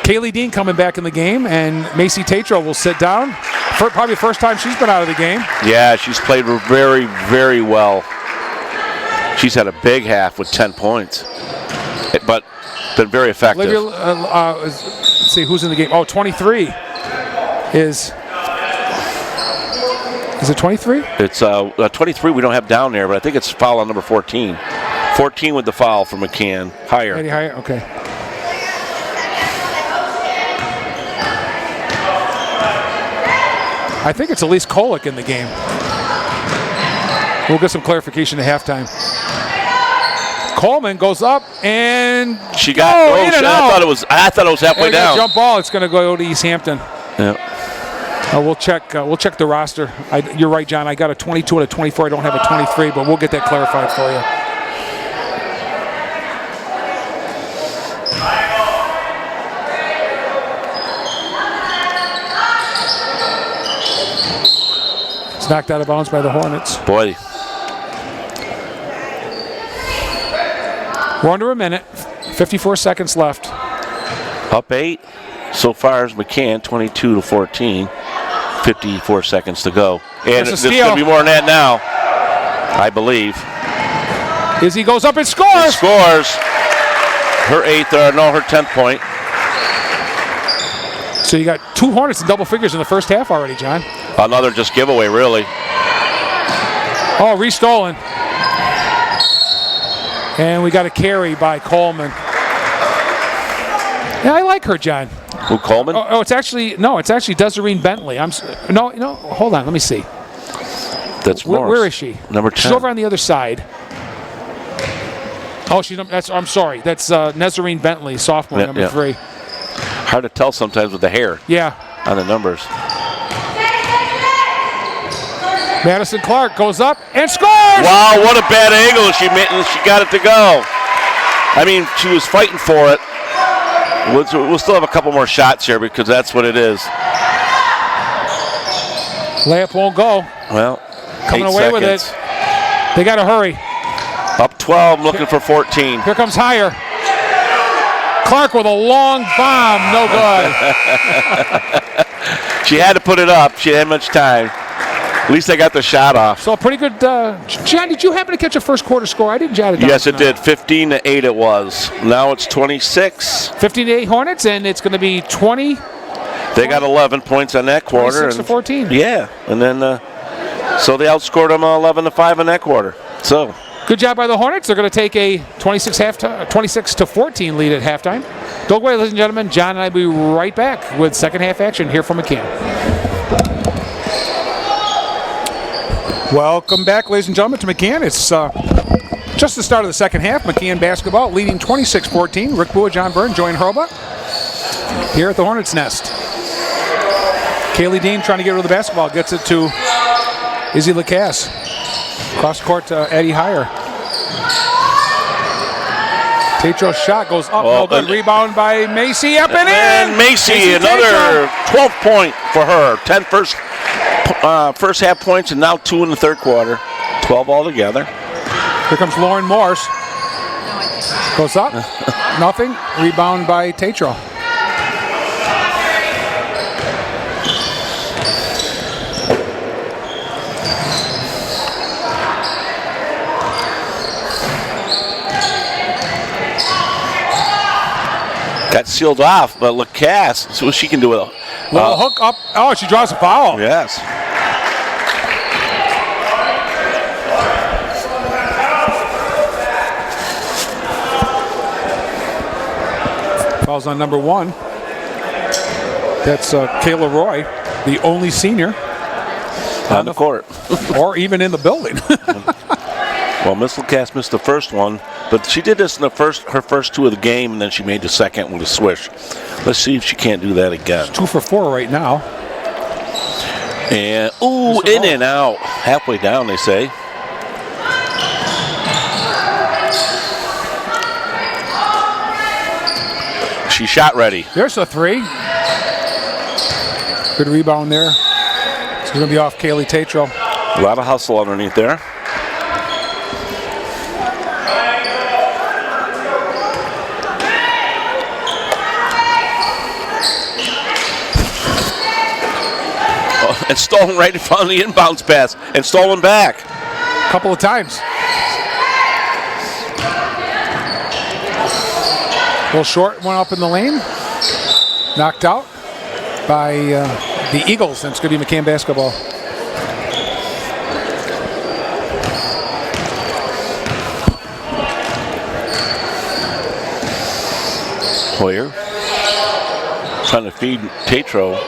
Kaylee Dean coming back in the game, and Macy Tatro will sit down. Probably the first time she's been out of the game. Yeah, she's played very, very well. She's had a big half with 10 points, but been very effective. Olivia, let's see who's in the game. Oh, 23 is it 23? It's 23 we don't have down there, but I think it's foul on number 14. 14 with the foul for McCann. Higher. Eddie Higher, okay. I think it's Elise Kolick in the game. We'll get some clarification at halftime. Coleman goes up and she got in and out. I thought it was halfway down. Jump ball. It's going to go to East Hampton. Yeah. We'll check the roster. You're right, John. I got a 22 and a 24. I don't have a 23, but we'll get that clarified for you. It's knocked out of bounds by the Hornets. Boy. We're under a minute. 54 seconds left. Up 8 so far is McCann, 22-14. 54 seconds to go. And there's going to be more than that now, I believe. Izzy goes up and scores. Scores. Her 10th point. So you got 2 Hornets in double figures in the first half already, John. Another just giveaway, really. Oh, restolen. And we got a carry by Coleman. Yeah, I like her, John. Who, Coleman? It's actually Desiree Bentley. Hold on, let me see. That's Morris. Where is she? Number 10. She's over on the other side. Oh, I'm sorry. That's Nezarine Bentley, sophomore, number 3. Hard to tell sometimes with the hair. Yeah. On the numbers. Madison Clark goes up and scores! Wow, what a bad angle she got it to go. I mean, she was fighting for it. We'll still have a couple more shots here because that's what it is. Layup won't go. Well, coming away with it. They got to hurry. Up 12, looking for 14. Here comes Heyer. Clark with a long bomb, no good. She had to put it up. She didn't have much time. At least they got the shot off. So a pretty good. John, did you happen to catch a first quarter score? I didn't jot it down. Yes, it did. 15-8 it was. Now it's 26. 15-8 Hornets, and it's going to be 20. They got 11 points on that quarter. 26-14. Yeah, and then so they outscored them 11-5 in that quarter. So good job by the Hornets. They're going to take a 26-14 lead at halftime. Don't go away, ladies and gentlemen. John and I will be right back with second half action here from McCann. Welcome back, ladies and gentlemen, to McCann. It's just the start of the second half. McCann basketball leading 26-14. Rick Bua, John Byrne, Joanne Hurlbut here at the Hornets' Nest. Kaylee Dean trying to get rid of the basketball. Gets it to Izzy Lacasse. Cross court to Eddie Heyer. Tatro's shot goes up. No good. Rebound by Macy. Up and in. Macy another 12th point for her. first half points and now 2 in the third quarter. 12 altogether. Here comes Lauren Morse. Goes up. Nothing. Rebound by Tatro. Got sealed off, but Lacasse, see what she can do with it. Little hook up. Oh, she draws a foul. Yes. Fouls on number 1. That's Kayla Roy, the only senior on the court. or even in the building. Well, Miss Lacasse missed the first one, but she did this in her first 2 of the game, and then she made the second with a swish. Let's see if she can't do that again. 2 for 4 right now. And, ooh, in and out. Halfway down, they say. She shot ready. There's a 3. Good rebound there. It's going to be off Kaylee Tatro. A lot of hustle underneath there. And stolen right in front of the inbounds pass. And stolen back. A couple of times. A little short, one up in the lane. Knocked out by the Eagles, and it's going to be McCann basketball. Hoyer trying to feed Tatro.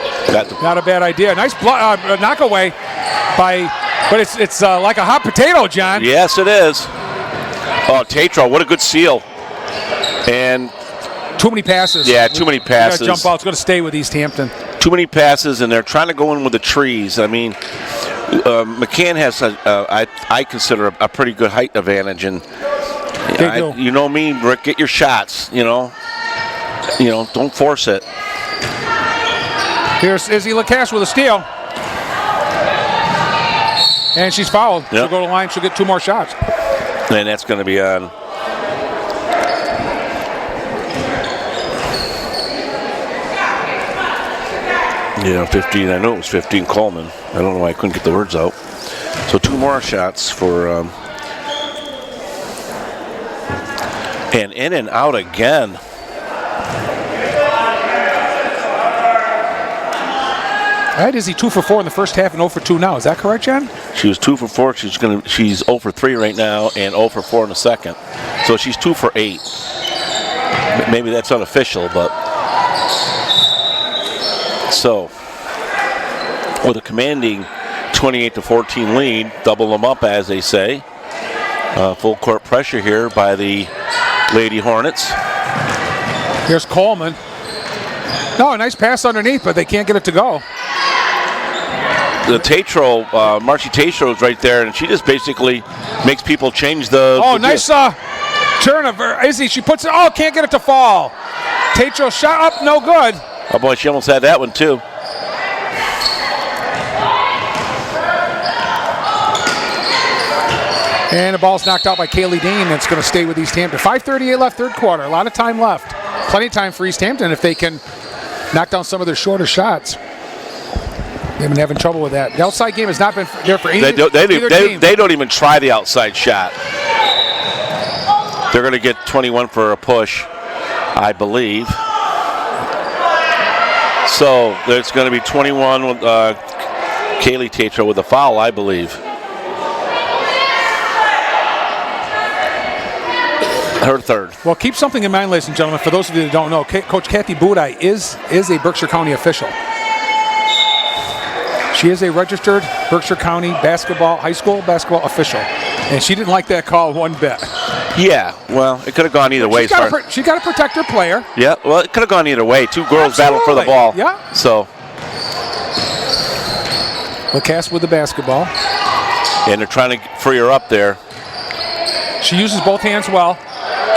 Not a bad idea. Nice knock away but it's like a hot potato, John. Yes, it is. Oh, Tatro, what a good seal. And too many passes. Yeah, too many passes. Jump out. It's going to stay with East Hampton. Too many passes, and they're trying to go in with the trees. I mean, McCann has, I consider, a pretty good height advantage. And you know me, Rick, get your shots. You know, don't force it. Here's Izzy Lacasse with a steal. And she's fouled. Yep. She'll go to the line. She'll get 2 more shots. And that's going to be on. Yeah, 15. I know it was 15 Coleman. I don't know why I couldn't get the words out. So 2 more shots for. And in and out again. All right, Izzy 2 for 4 in the first half and 0 for 2 now. Is that correct, John? She was 2 for 4. She's 0 for 3 right now and 0 for 4 in the second. So she's 2 for 8. Maybe that's unofficial, but so with a commanding 28-14 lead, double them up as they say. Full court pressure here by the Lady Hornets. Here's Coleman. No, a nice pass underneath, but they can't get it to go. The Tatro, Marcy Tatro is right there, and she just basically makes people change the. Oh, nice turn of her. Izzy, she puts it. Oh, can't get it to fall. Tatro shot up, no good. Oh boy, she almost had that one too. And the ball's knocked out by Kaylee Dean, and it's going to stay with East Hampton. 5:38 left, third quarter. A lot of time left. Plenty of time for East Hampton if they can knock down some of their shorter shots. They've been having trouble with that. The outside game has not been there for either team. They don't even try the outside shot. They're going to get 21 for a push, I believe. So there's going to be 21 with Kaylee Tatro with a foul, I believe. Her third. Well, keep something in mind, ladies and gentlemen. For those of you that don't know, Coach Kathy Budai is a Berkshire County official. She is a registered Berkshire County high school basketball official. And she didn't like that call one bit. Yeah, well, it could have gone either way. She got to protect her player. Yeah, well, it could have gone either way. 2 girls battle for the ball. Yeah. So. Lacasse with the basketball. And they're trying to free her up there. She uses both hands well.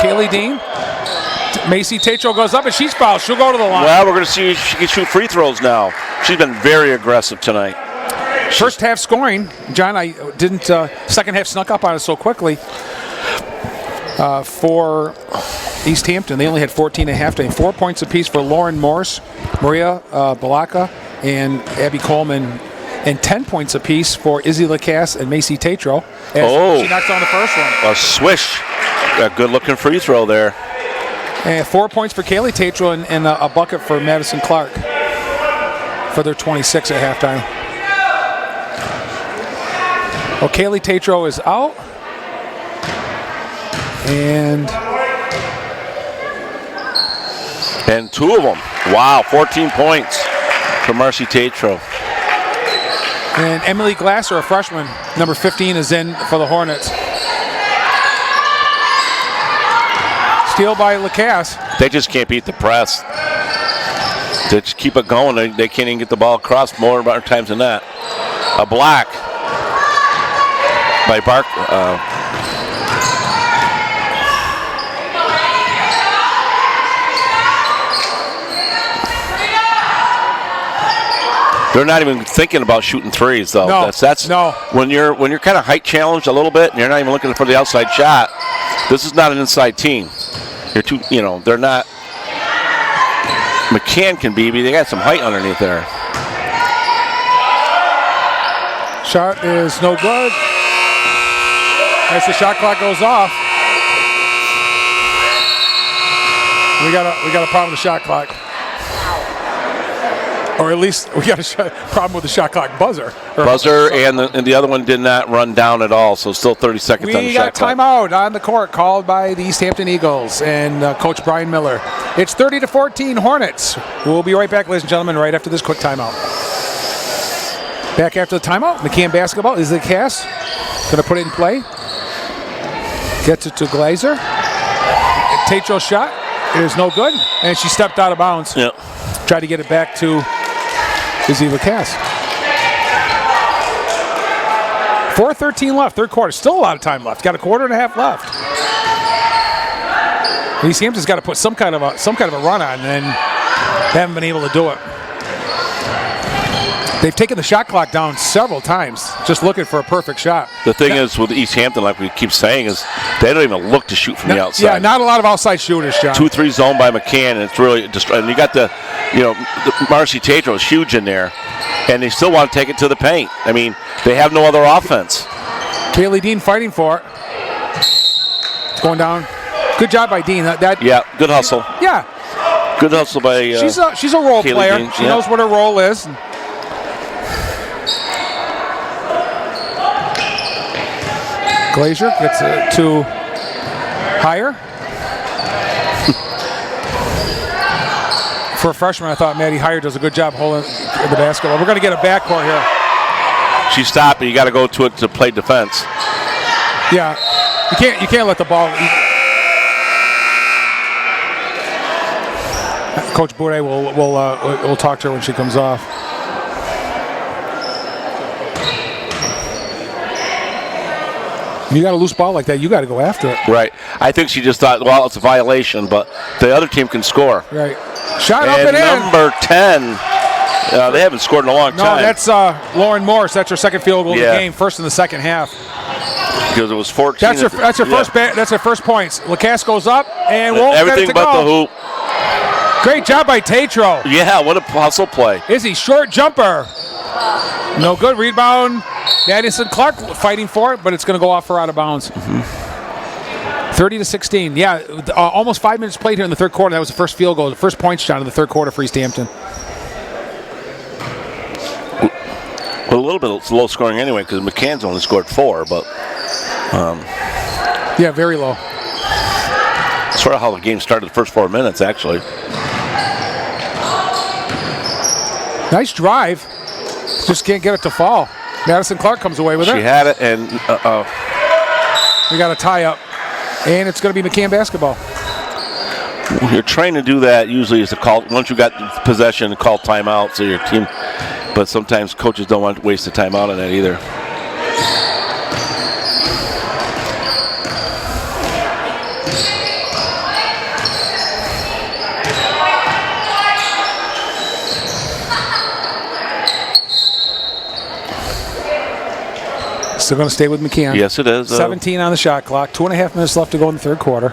Kaylee Dean. Macy Tatro goes up and she's fouled. She'll go to the line. Well, we're going to see if she can shoot free throws now. She's been very aggressive tonight. First half scoring, John, I didn't, second half snuck up on us so quickly. For East Hampton, they only had 14 at halftime. 4 points apiece for Lauren Morse, Maria Balaka, and Abby Coleman, and 10 points apiece for Izzy Lacasse and Macy Tatro. She knocked down the first one. A swish. A good-looking free throw there. And 4 points for Kaylee Tatro and a bucket for Madison Clark for their 26 at halftime. Well, Kaylee Tatro is out. And two of them. Wow, 14 points for Marcy Tatro. And Emily Glasser, a freshman, number 15, is in for the Hornets. Steal by Lacasse. They just can't beat the press. They just keep it going. They can't even get the ball across more times than that. A block by Bark. They're not even thinking about shooting threes, though. No, that's no. When you're kind of height challenged a little bit, and you're not even looking for the outside shot. This is not an inside team. You're too, they're not. McCann can be, but they got some height underneath there. Shot is no good. As the shot clock goes off, we got a problem with the shot clock. Or at least we got a problem with the shot clock buzzer. And the other one did not run down at all, so still 30 seconds on the shot clock. We got a timeout on the court called by the East Hampton Eagles and Coach Brian Miller. It's 30-14 Hornets. We'll be right back, ladies and gentlemen, right after this quick timeout. Back after the timeout, McCann basketball is the cast. Going to put it in play. Gets it to Glazer. Tatro's shot is no good, and she stepped out of bounds. Yep. Tried to get it back to Izzy Lacasse. 4:13 left, third quarter. Still a lot of time left. Got a quarter and a half left. East Hampton's got to put some kind of a run on, and they haven't been able to do it. They've taken the shot clock down several times, just looking for a perfect shot. The thing is with East Hampton, like we keep saying, is they don't even look to shoot from the outside. Yeah, not a lot of outside shooters, John. 2-3 zone by McCann, and it's really and you got the Marcy Tatro is huge in there, and they still want to take it to the paint. I mean, they have no other offense. Kaylee Dean fighting for it. Going down. Good job by Dean. Yeah, good hustle. Yeah. Good hustle by she's a role Kaylee player. Dean, she knows what her role is. Glazer gets it to higher. For a freshman, I thought Maddie Hire does a good job holding the basketball. We're going to get a backcourt here. She stopped, but you got to go to it to play defense. Yeah, you can't let the ball. Coach Boudet will talk to her when she comes off. You got a loose ball like that, you got to go after it. Right. I think she just thought, well, it's a violation, but the other team can score. Right. Shot up and in. Number 10. They haven't scored in a long time. No, that's Lauren Morris. That's her second field goal of the game, first in the second half. Because it was 14. That's her first points. Lacasse goes up and won't everything get it to but go. the hoop. Great job by Tatro. Yeah, what a hustle play. Izzy, short jumper. No good. Rebound. Madison Clark fighting for it, but it's going to go off her out of bounds. 30-16. Yeah, almost 5 minutes played here in the third quarter. That was the first field goal, the first point shot in the third quarter for East Hampton. Well, a little bit low scoring anyway because McCann's only scored 4, but. Yeah, very low. Sort of how the game started the first 4 minutes, actually. Nice drive. Just can't get it to fall. Madison Clark comes away with it. She had it, and we got a tie-up. And it's going to be McCann basketball. You're trying to do that usually is to call, once you got possession, call timeout so your team, but sometimes coaches don't want to waste the timeout on that either. Still going to stay with McCann. Yes, it is. 17 on the shot clock. 2.5 minutes left to go in the third quarter.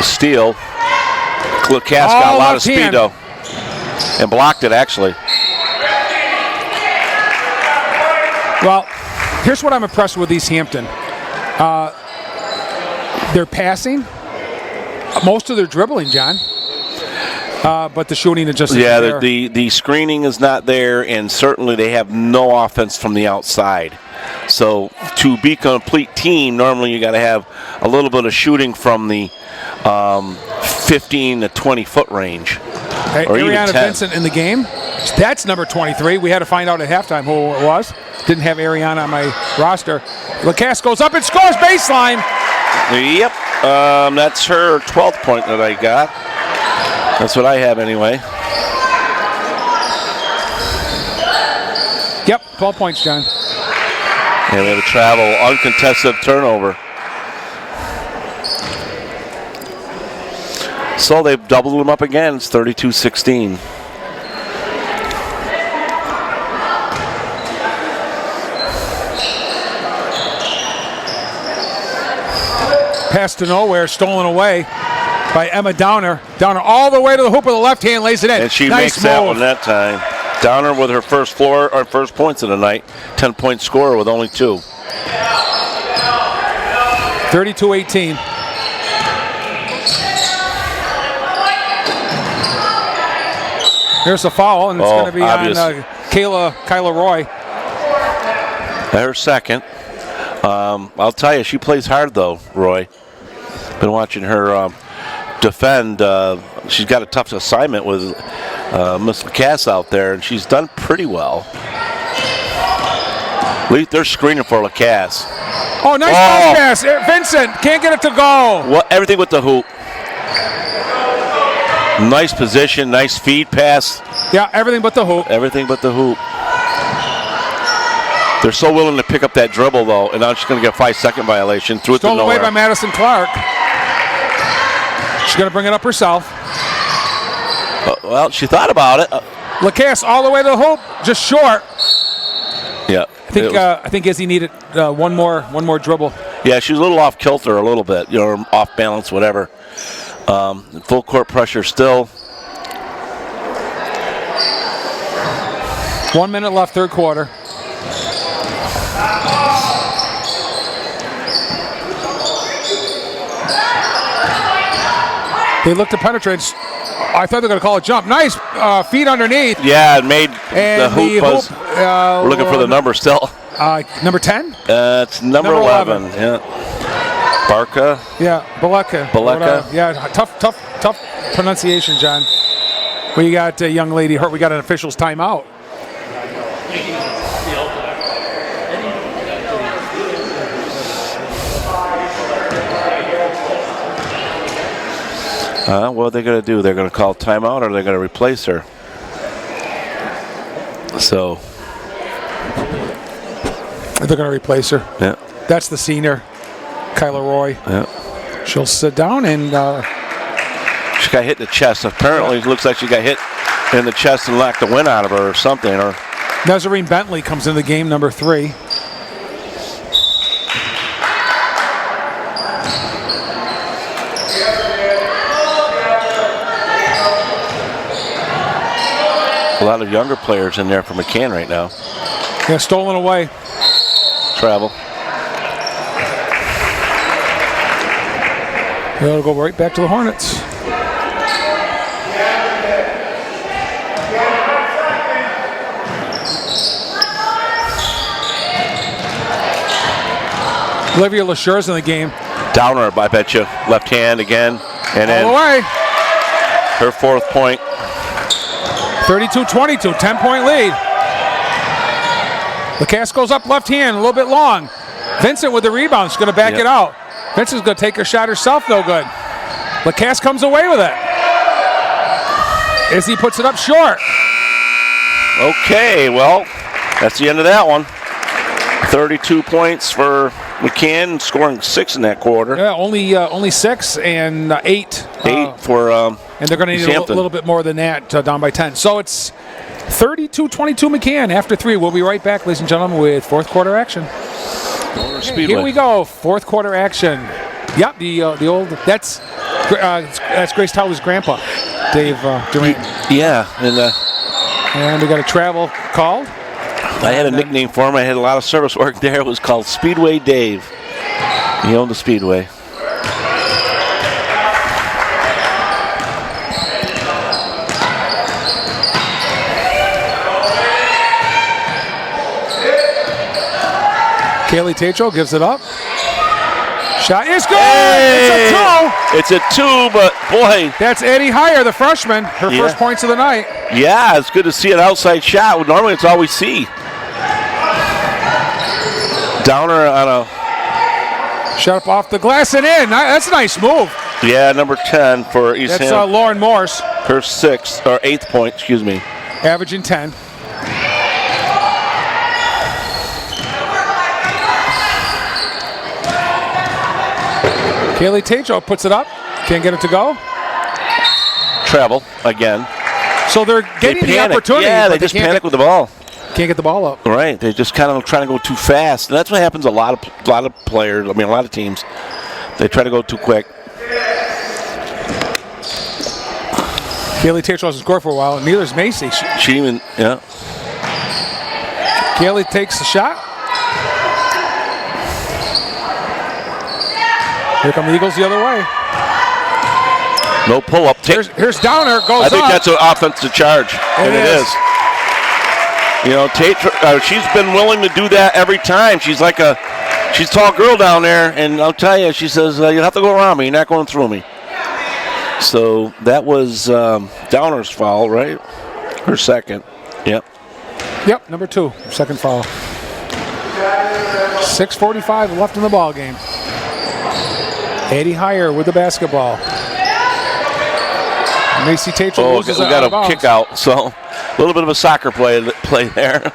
Steal. Lacasse got a lot of speed, hand. though. And blocked it, actually. Well, here's what I'm impressed with East Hampton. They're passing. Most of their dribbling, John. But the shooting is just Yeah, the screening is not there, and certainly they have no offense from the outside. So to be a complete team, normally you got to have a little bit of shooting from the 15 to 20 foot range. Hey, or even Ariana 10. Vincent in the game. That's number 23. We had to find out at halftime who it was. Didn't have Ariana on my roster. Lacasse goes up and scores baseline. Yep, that's her 12th point that I got. That's what I have anyway. Yep, 12 points, John. And we have a travel uncontested turnover. So they've doubled them up again. It's 32-16. Pass to nowhere, stolen away by Emma Downer. Downer all the way to the hoop with the left hand, lays it in. And she nice makes that move. one that time. Downer with her first points of the night. 10-point scorer with only 2. 32-18. Here's a foul, and it's going to be obvious. on Kayla Roy. Her second. I'll tell you, she plays hard, though, Roy. Been watching her defend. She's got a tough assignment with Miss Lacasse out there, and she's done pretty well. They're screening for Lacasse. Oh, nice bounce pass. Vincent can't get it to go. What? Everything with the hoop. Nice position, nice feed pass. Yeah, everything but the hoop. Everything but the hoop. They're so willing to pick up that dribble, though, and now she's going to get a 5-second violation. Threw it to Stolen nowhere. away by Madison Clark. She's going to bring it up herself. Well, she thought about it. Lacasse all the way to the hoop, just short. Yeah. I think Izzy needed one more dribble. Yeah, she was a little off kilter, a little bit, off balance, whatever. Full court pressure still. 1 minute left, third quarter. They look to penetrate. I thought they were going to call a jump. Nice feet underneath. Yeah, it made And the hoop buzz. We're looking for the number still. Number 10? It's number 11. Yeah. Barca. Yeah, Baleka. Yeah, tough pronunciation, John. We got a young lady hurt. We got an official's timeout. What are they going to do? They're going to call timeout, or they're going to replace her. So. They're going to replace her. Yeah. That's the senior, Kyla Roy. Yeah. She'll sit down and. She got hit in the chest. Apparently, it looks like she got hit in the chest and knocked the wind out of her or something. Or Nazarene Bentley comes into the game, number 3. a lot of younger players in there for McCann right now. Yeah, stolen away. Travel. It'll go right back to the Hornets. Olivia LaSure's in the game. Downer, I bet you. Left hand again. And then All the way. her 4th point. 32-22, 10-point lead. Lacasse goes up left hand, a little bit long. Vincent with the rebound, she's going to back it out. Vincent's going to take her shot herself, no good. Lacasse comes away with it. Izzy puts it up short. Okay, well, that's the end of that one. 32 points for McCann, scoring 6 in that quarter. Yeah, only 6 and 8. 8 for and they're going to need a little bit more than that, down by 10. So it's 32-22 McCann after 3. We'll be right back, ladies and gentlemen, with fourth quarter action. Here we go, fourth quarter action. Yep, the old, that's Grace Towler's grandpa, Dave Durant. Yeah, And we got a travel called. I had a nickname for him. I had a lot of service work there. It was called Speedway Dave. He owned the Speedway. Kaylee Tatro gives it up. Shot is good. Hey! It's a 2. It's a 2, but boy. That's Eddie Heyer, the freshman. Her first points of the night. Yeah, it's good to see an outside shot. Normally it's all we see. Downer on a... Shot up off the glass and in. That's a nice move. Yeah, number 10 for East Ham. That's Lauren Morse. Her 8th point, excuse me. Averaging 10. Kaylee Tatro puts it up. Can't get it to go. Travel again. So they're getting the opportunity. Yeah, they just panic with the ball. Can't get the ball up. Right, they just kind of trying to go too fast, and that's what happens. A lot of players. I mean, a lot of teams, they try to go too quick. Kaylee Tatro hasn't scored for a while, and neither is Macy. She even, yeah. Kaylee takes the shot. Here come the Eagles the other way. No pull-up. Here's Downer. Goes I think that's an offensive charge, and it is. You know, she's been willing to do that every time. She's a tall girl down there, and I'll tell you, she says, you'll have to go around me. You're not going through me. So that was Downer's foul, right? Her second. Yep. Yep, number 2, second foul. 6:45 left in the ball game. Eddie Heyer with the basketball. Macy Tatro loses we got a kick out, so a little bit of a soccer play there.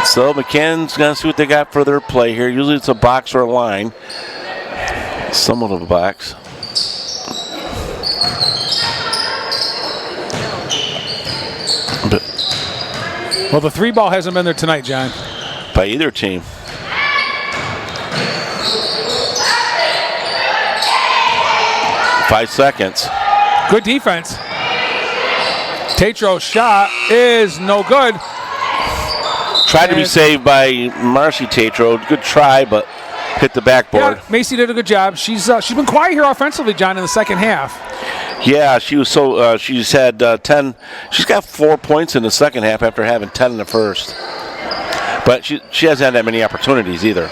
So McCann's going to see what they got for their play here. Usually it's a box or a line. Somewhat of a box. Well, the 3 ball hasn't been there tonight, John. By either team. Five seconds. Good defense. Tatro's shot is no good. Tried to be saved by Marcy Tatro. Good try, but hit the backboard. Yeah, Macy did a good job. She's been quiet here offensively, John, in the second half. Yeah, she was so. She's had 10. She's got 4 points in the second half after having 10 in the first. But she hasn't had that many opportunities either.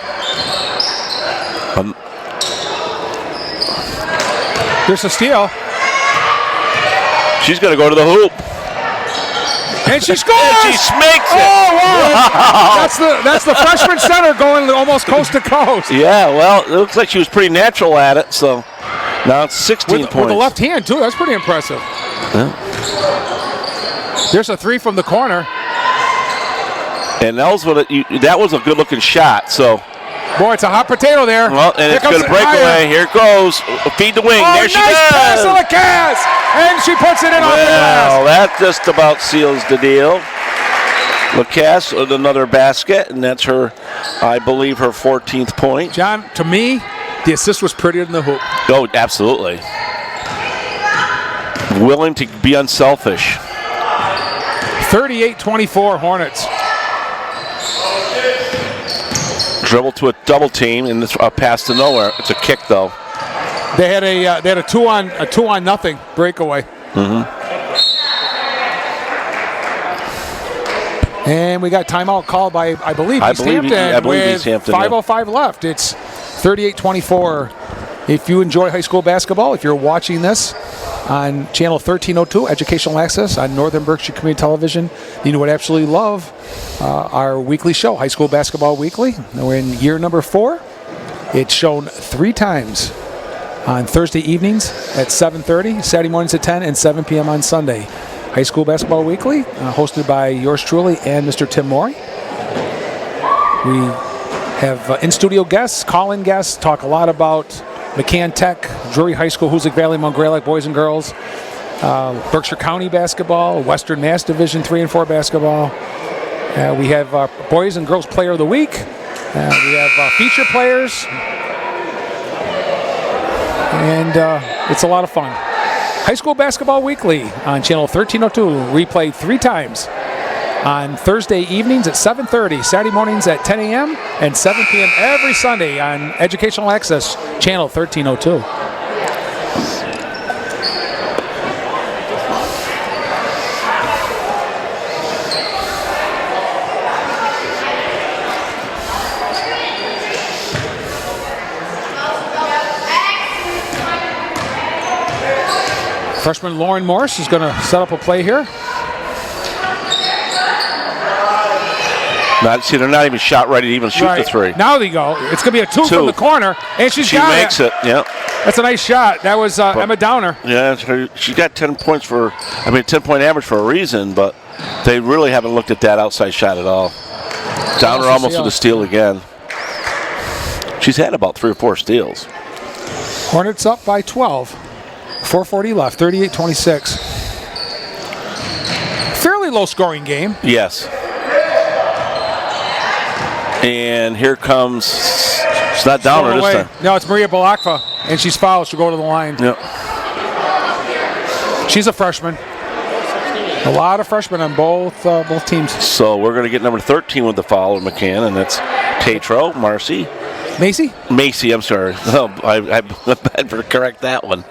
There's a steal. She's going to go to the hoop. And she scores! And she makes it! Oh, wow! That's the freshman center going almost coast to coast. Yeah, well, it looks like she was pretty natural at it, so now it's 16 points. With the left hand, too. That's pretty impressive. Yeah. There's a 3 from the corner. And that was a good-looking shot, so... Boy, it's a hot potato there. Well, and it's going to break away. Here it goes. Feed the wing. There she nice goes. Pass to the Cass. And she puts it in off the glass. Well, that just about seals the deal. LaCasse with another basket, and that's her, I believe, her 14th point. John, to me, the assist was prettier than the hoop. Oh, absolutely. Willing to be unselfish. 38-24 Hornets. Dribble to a double team, and this a pass to nowhere. It's a kick, though. They had a 2 on nothing breakaway. Mm-hmm. And we got timeout called by I believe East Hampton with 5:05 left. It's 38-24. If you enjoy high school basketball, if you're watching this on channel 1302, Educational Access on Northern Berkshire Community Television, you would absolutely love our weekly show, High School Basketball Weekly. We're in year number 4. It's shown 3 times on Thursday evenings at 7:30, Saturday mornings at 10, and 7 p.m. on Sunday. High School Basketball Weekly, hosted by yours truly and Mr. Tim Morey. We have in-studio guests, call-in guests, talk a lot about McCann Tech, Drury High School, Hoosick Valley, Mount Greylock, boys and girls. Berkshire County basketball, Western Mass Division 3 and 4 basketball. We have Boys and Girls Player of the Week. We have feature players. And it's a lot of fun. High School Basketball Weekly on Channel 1302, replayed 3 times. On Thursday evenings at 7:30, Saturday mornings at 10 a.m., and 7 p.m. every Sunday on Educational Access, Channel 1302. Freshman Lauren Morse is going to set up a play here. They're not even shot ready to even shoot the 3. Now they go. It's going to be a 2 from the corner, and she makes it. Yeah. That's a nice shot. That was Emma Downer. Yeah, she got 10 points 10-point average for a reason, but they really haven't looked at that outside shot at all. Downer almost with a steal again. She's had about 3 or 4 steals. Hornets up by 12. 4:40 left, 38-26. Fairly low-scoring game. Yes. And here comes, it's not Downer this time. No, it's Maria Balakva, and she's fouled. She'll go to the line. Yep. She's a freshman. A lot of freshmen on both teams. So we're going to get number 13 with the foul of McCann, and that's Tatro, Marcy. Macy, I'm sorry. Oh, I better correct that one.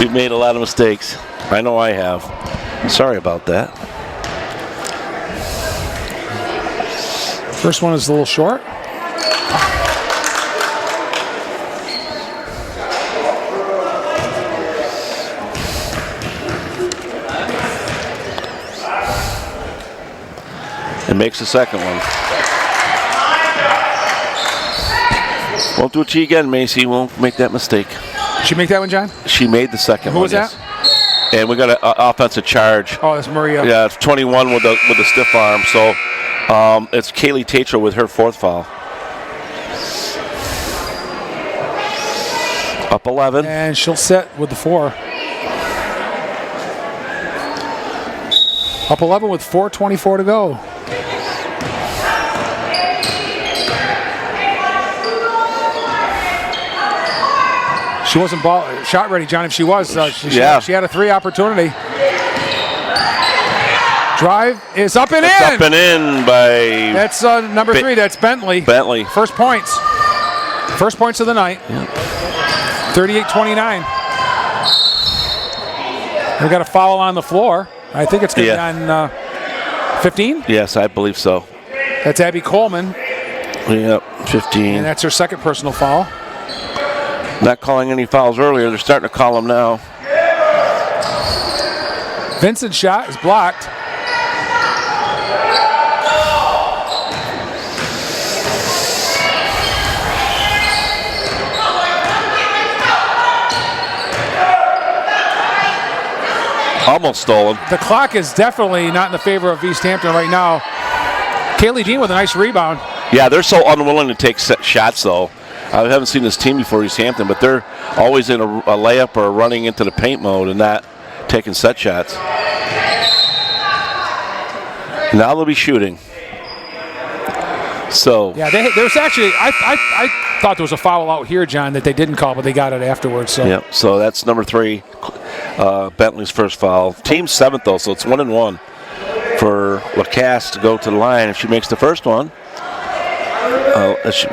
We've made a lot of mistakes. I know I have. Sorry about that. First one is a little short. And makes the second one. Won't do it to you again, Macy. Won't make that mistake. Did she make that one, John? She made the second one. Who was that? And we got an offensive charge. Oh, that's Maria. Yeah, it's 21 with the stiff arm. So it's Kaylee Tatro with her 4th foul. Up 11. And she'll set with the 4. Up 11 with 4:24 to go. She wasn't shot ready, John. If she was, she had a 3 opportunity. Drive is up and in. Up and in by. That's number 3. That's Bentley. First points. First points of the night. Yep. 38-29. We got a foul on the floor. I think it's going to be on 15. Yes, I believe so. That's Abby Coleman. Yep, 15. And that's her second personal foul. Not calling any fouls earlier. They're starting to call them now. Vincent's shot is blocked. Almost stolen. The clock is definitely not in the favor of East Hampton right now. Kaylee Dean with a nice rebound. Yeah, they're so unwilling to take set shots, though. I haven't seen this team before, East Hampton, but they're always in a layup or running into the paint mode and not taking set shots. Now they'll be shooting. So yeah, there's actually I thought there was a foul out here, John, that they didn't call, but they got it afterwards. So yeah, so that's number 3, Bentley's first foul. Team 7th though, so it's 1-1 for Lacasse to go to the line. If she makes the first one.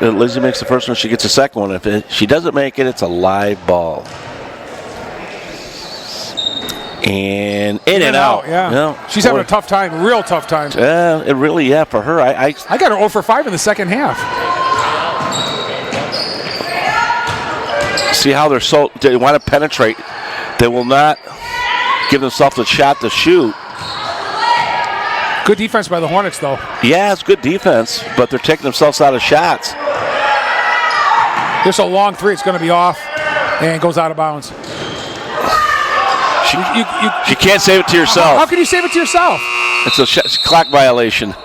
Lizzie makes the first one, she gets the second one. If she doesn't make it, it's a live ball. And in and out. Yeah. She's having a tough time, real tough time. It really, for her. I got her 0 for 5 in the second half. See how they want to penetrate. They will not give themselves a shot to shoot. Good defense by the Hornets, though. Yeah, it's good defense, but they're taking themselves out of shots. There's a long 3. It's going to be off and goes out of bounds. You can't save it to yourself. How can you save it to yourself? It's a clock violation.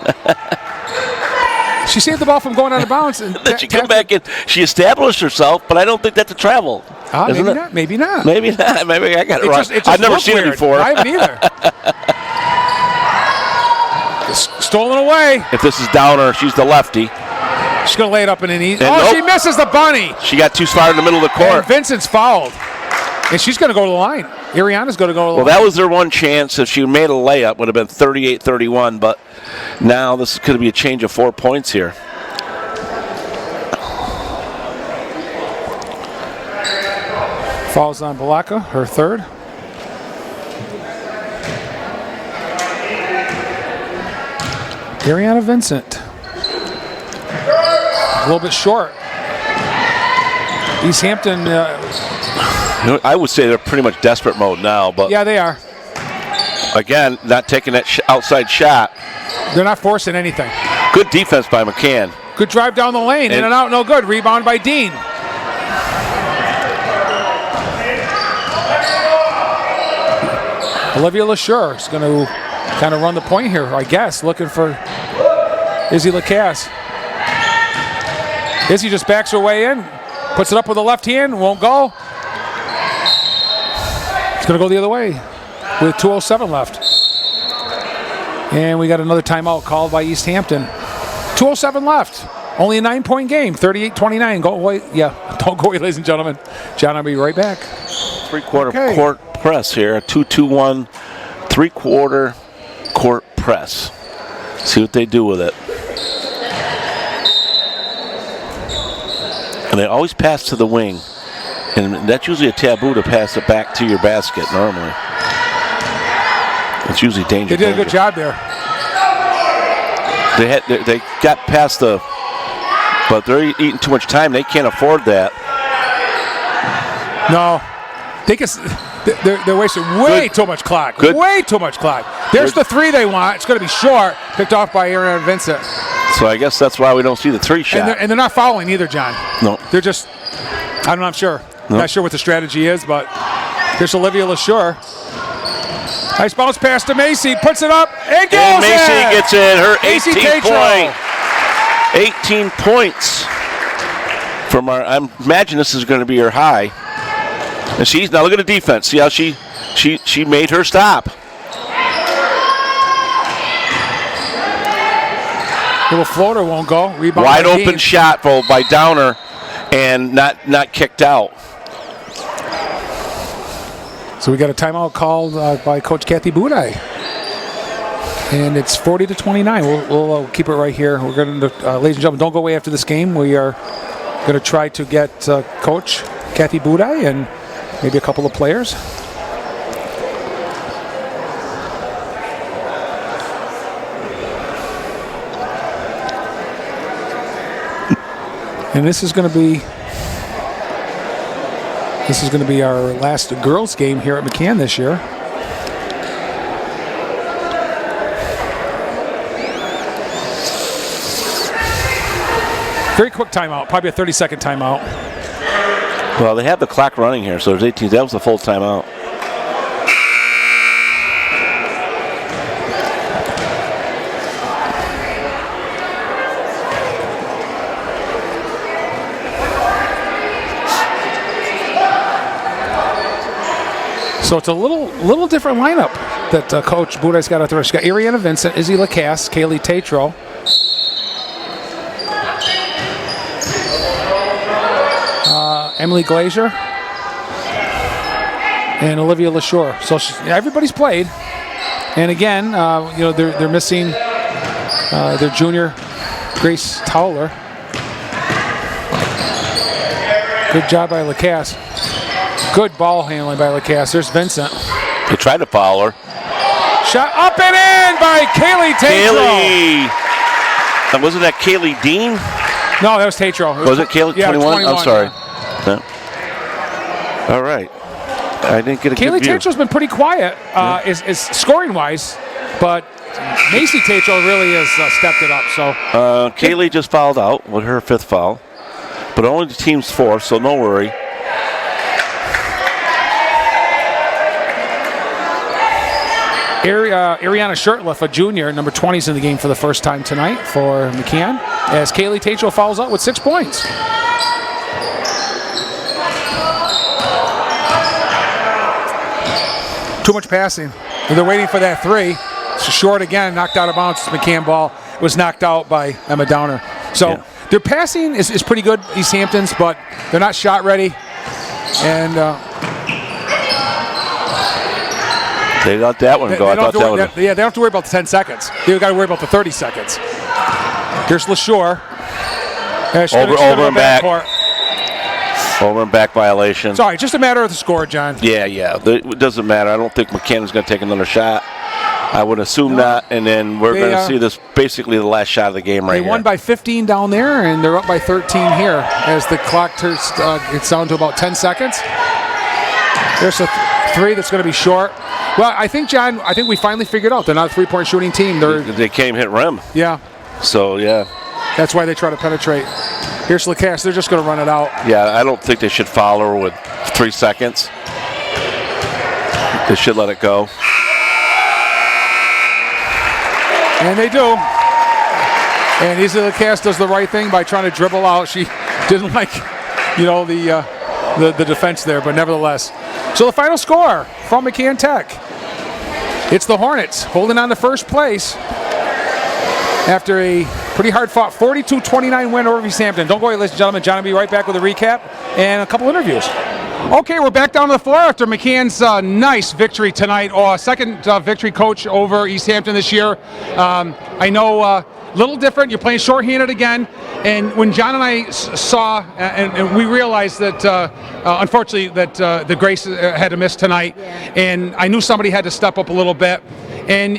She saved the ball from going out of bounds. And then she come back in. She established herself, but I don't think that's a travel. Isn't maybe it? not. Maybe not. Maybe not. Maybe I got it wrong. It just I've never looked seen weird. it before. I haven't either. Stolen away. If this is Downer, she's the lefty. She's going to lay it up in an easy. And She misses the bunny. She got too far in the middle of the court. And Vincent's fouled. And she's going to go to the line. Ariana's going to go to the line. Well, that was their one chance. If she made a layup, would have been 38-31. But now this could be a change of 4 points here. Falls on Balaka, her third. Ariana Vincent. A little bit short. East Hampton. I would say they're pretty much desperate mode now. But Yeah, they are. again, not taking that outside shot. They're not forcing anything. Good defense by McCann. Good drive down the lane. In and out, no good. Rebound by Dean. Olivia LaSure is going to kind of run the point here, I guess, looking for Izzy Lacasse. Izzy just backs her way in, puts it up with the left hand, won't go. It's going to go the other way with 2:07 left. And we got another timeout called by East Hampton. 2:07 left. Only a 9-point game, 38-29. Go away. Yeah, don't go away, ladies and gentlemen. John, I'll be right back. Three-quarter court press here. 2-2-1, three-quarter court press. See what they do with it. And they always pass to the wing. And that's usually a taboo to pass it back to your basket normally. It's usually dangerous. They did a good job there. They got past the, but they're eating too much time. They can't afford that. No, they're wasting way too much clock. Good. Way too much clock. There's the three they want. It's going to be short, picked off by Aaron Vincent. So I guess that's why we don't see the three shot. And they're not fouling either, John. No. They're just, I don't know, I'm sure. No. Not sure what the strategy is, but here's Olivia LaSure. Nice bounce pass to Macy, puts it up, and goes And Macy in. gets in her Macy 18 Tatro. 18 points from our. I imagine this is going to be her high. And she's now look at the defense. See how she made her stop. Little floater won't go. Rebound Wide by open Dean. shot by Downer, and not kicked out. So we got a timeout called by Coach Kathy Budai. And it's 40-29. We'll keep it right here. We're going to, ladies and gentlemen, don't go away after this game. We are going to try to get Coach Kathy Budai and maybe a couple of players. And this is going to be our last girls game here at McCann this year. Very quick timeout, probably a 30-second timeout. Well, they have the clock running here, so there's 18. That was a full timeout. So it's a little different lineup that Coach Budai's got out there. She's got Ariana Vincent, Izzy Lacasse, Kaylee Tatro. Emily Glazier and Olivia LaSure. So everybody's played. And again, they're missing their junior Grace Towler. Good job by Lacasse. Good ball handling by Lacasse. There's Vincent. They tried to foul her. Shot up and in by Kaylee Tatro. Wasn't that Kaylee Dean? No, that was Tatro. Was it Kaylee? Yeah, 21? 21. I'm sorry. No. All right. I didn't get a Kaylee good view. Tatro's been pretty quiet, is scoring-wise, but Macy Tatro really has stepped it up. So Kaylee just fouled out with her fifth foul, but only the team's fourth, so no worry. Ariana Shurtleff, a junior, number 20, is in the game for the first time tonight for McCann, as Kaylee Tatro fouls out with 6 points. Too much passing. They're waiting for that three. It's short again, knocked out of bounds. McCann ball was knocked out by Emma Downer. So their passing is pretty good, East Hampton's, but they're not shot ready. And they let that one go. I thought that would. They don't have to worry about the 10 seconds. They've got to worry about the 30 seconds. Here's LaShore. Over and back. Over and back violation. Sorry, just a matter of the score, John. Yeah. It doesn't matter. I don't think McCann's going to take another shot. I would assume not, and then we're going to see this basically the last shot of the game right here. They won by 15 down there, and they're up by 13 here as the clock gets down to about 10 seconds. There's a three that's going to be short. Well, I think, John, we finally figured out they're not a three-point shooting team. They can't hit rim. Yeah. So, yeah. That's why they try to penetrate. Here's Lacasse. They're just going to run it out. Yeah, I don't think they should foul her with 3 seconds. They should let it go. And they do. And Izzy Lacasse does the right thing by trying to dribble out. She didn't like, the defense there, but nevertheless. So the final score from McCann Tech. It's the Hornets holding on to first place after a pretty hard-fought 42-29 win over East Hampton. Don't go away, ladies and gentlemen. John will be right back with a recap and a couple interviews. Okay, we're back down to the floor after McCann's nice victory tonight. Second victory, coach, over East Hampton this year. I know a little different. You're playing shorthanded again. And when John and I saw, and we realized that, unfortunately, that the Grace had to miss tonight. Yeah. And I knew somebody had to step up a little bit. And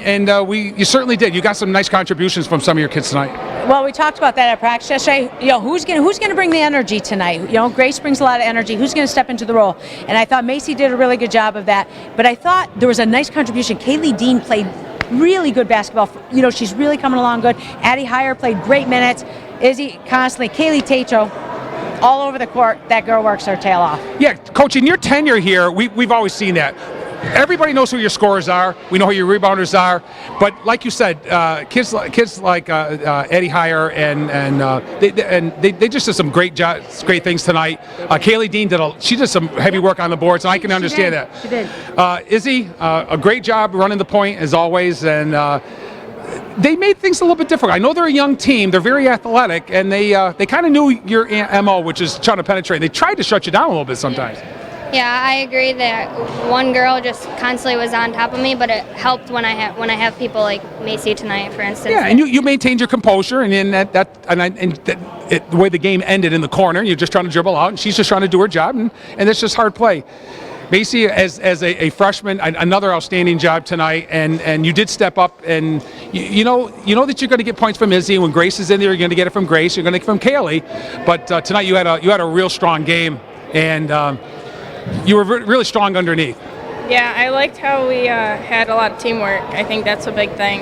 you certainly did. You got some nice contributions from some of your kids tonight. Well, we talked about that at practice yesterday. Who's going to bring the energy tonight? Grace brings a lot of energy. Who's going to step into the role? And I thought Macy did a really good job of that. But I thought there was a nice contribution. Kaylee Dean played really good basketball. She's really coming along good. Addie Heyer played great minutes. Izzy constantly. Kaylee Tatro, all over the court. That girl works her tail off. Yeah, Coach, in your tenure here, we've always seen that. Everybody knows who your scorers are. We know who your rebounders are. But like you said, kids like Eddie Heyer and they just did some great things tonight. Kaylee Dean did some heavy work on the boards, and I can understand that. She did. Izzy, a great job running the point as always, and they made things a little bit different. I know they're a young team. They're very athletic, and they kind of knew your MO, which is trying to penetrate. They tried to shut you down a little bit sometimes. Yeah, I agree that one girl just constantly was on top of me, but it helped when I have people like Macy tonight, for instance. Yeah, and you maintained your composure, and in the way the game ended in the corner, you're just trying to dribble out, and she's just trying to do her job, and it's just hard play. Macy, as a freshman, another outstanding job tonight, and you did step up, and you know that you're going to get points from Izzy. When Grace is in there, you're going to get it from Grace. You're going to get it from Kaylee, but tonight you had a real strong game, and you were really strong underneath. Yeah, I liked how we had a lot of teamwork. I think that's a big thing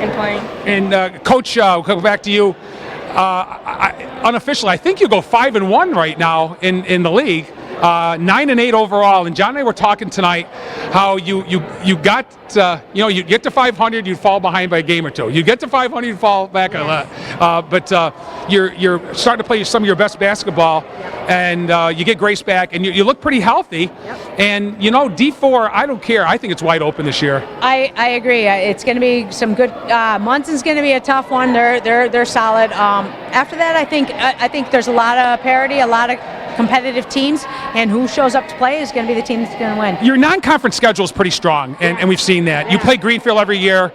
in playing. And Coach, we'll go back to you. Unofficially, I think you go 5-1 right now in the league. 9-8 overall, and John and I were talking tonight how you got you get to 500, you'd fall behind by a game or two. You get to 500, you'd fall back a lot. But you're starting to play some of your best basketball, and you get Grace back, and you look pretty healthy. And D4, I don't care. I think it's wide open this year. I agree. It's going to be some good. Munson's going to be a tough one. They're solid. After that, I think there's a lot of parity, a lot of competitive teams, and who shows up to play is going to be the team that's going to win. Your non-conference schedule is pretty strong, and we've seen that. Yeah. You play Greenfield every year,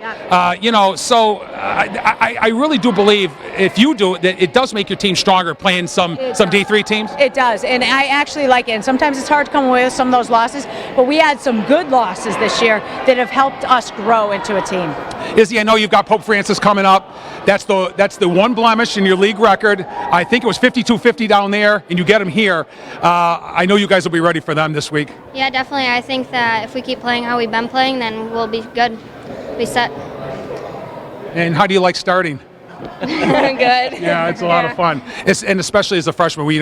so I really do believe if you do that, it does make your team stronger playing some D3 teams. It does, and I actually like it. And sometimes it's hard to come away with some of those losses, but we had some good losses this year that have helped us grow into a team. Izzy, I know you've got Pope Francis coming up. That's the one blemish in your league record. I think it was 52-50 down there, and you get them here. I know you guys will be ready for them this week. Yeah, definitely. I think that if we keep playing how we've been playing, then we'll be good. Be set. And how do you like starting? Good. Yeah, it's a lot of fun. And especially as a freshman, we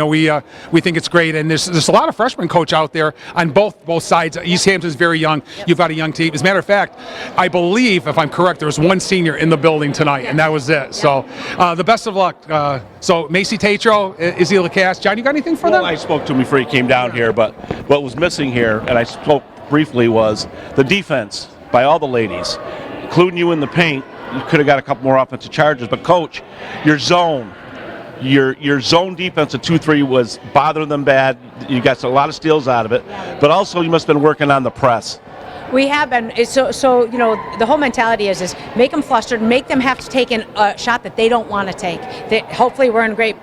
think it's great. And there's a lot of freshmen coach out there on both sides. East Hampton's very young. Yep. You've got a young team. As a matter of fact, I believe, if I'm correct, there was one senior in the building tonight, and that was it. Yep. So the best of luck. So Macy Tatro, Izzy Lacasse. John, you got anything for them? I spoke to him before he came down here, but what was missing here, and I spoke briefly was the defense by all the ladies, including you in the paint. You could have got a couple more offensive charges, but Coach, your zone defense at 2-3 was bothering them bad. You got a lot of steals out of it, but also you must have been working on the press. We have been. So you know, the whole mentality is make them flustered, make them have to take a shot that they don't want to take. Hopefully we're in great,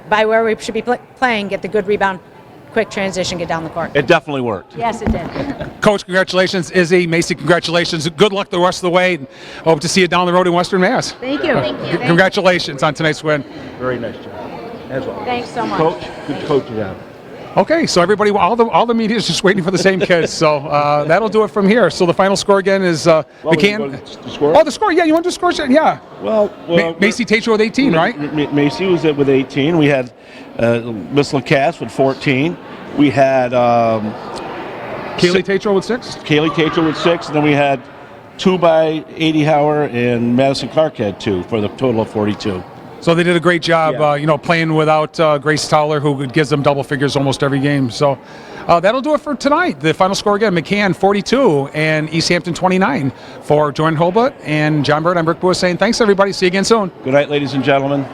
by where we should be playing, get the good rebound, quick transition, get down the court. It definitely worked. Yes, it did. Coach, congratulations. Izzy, Macy, congratulations. Good luck the rest of the way. Hope to see you down the road in Western Mass. Thank you. Congratulations on tonight's win. Very nice job. As well. Thanks so much. Coach, good coaching job. Okay, so everybody, all the media is just waiting for the same kids. So that'll do it from here. So the final score again is McCann. The score? Oh, the score. Yeah, you want to score? Yeah. Well, Macy Tatro with 18, right? Macy was with 18. We had Miss Lacasse with 14. We had Kaylee Tatro with 6. Kaylee Tatro with 6, and then we had 2 by 80 Hauer, and Madison Clark had 2 for the total of 42. So they did a great job, Yeah. playing without Grace Towler, who gives them double figures almost every game. So that'll do it for tonight. The final score again, McCann 42 and East Hampton 29. For Jordan Holbut and John Bird, I'm Rick Bois saying thanks, everybody. See you again soon. Good night, ladies and gentlemen.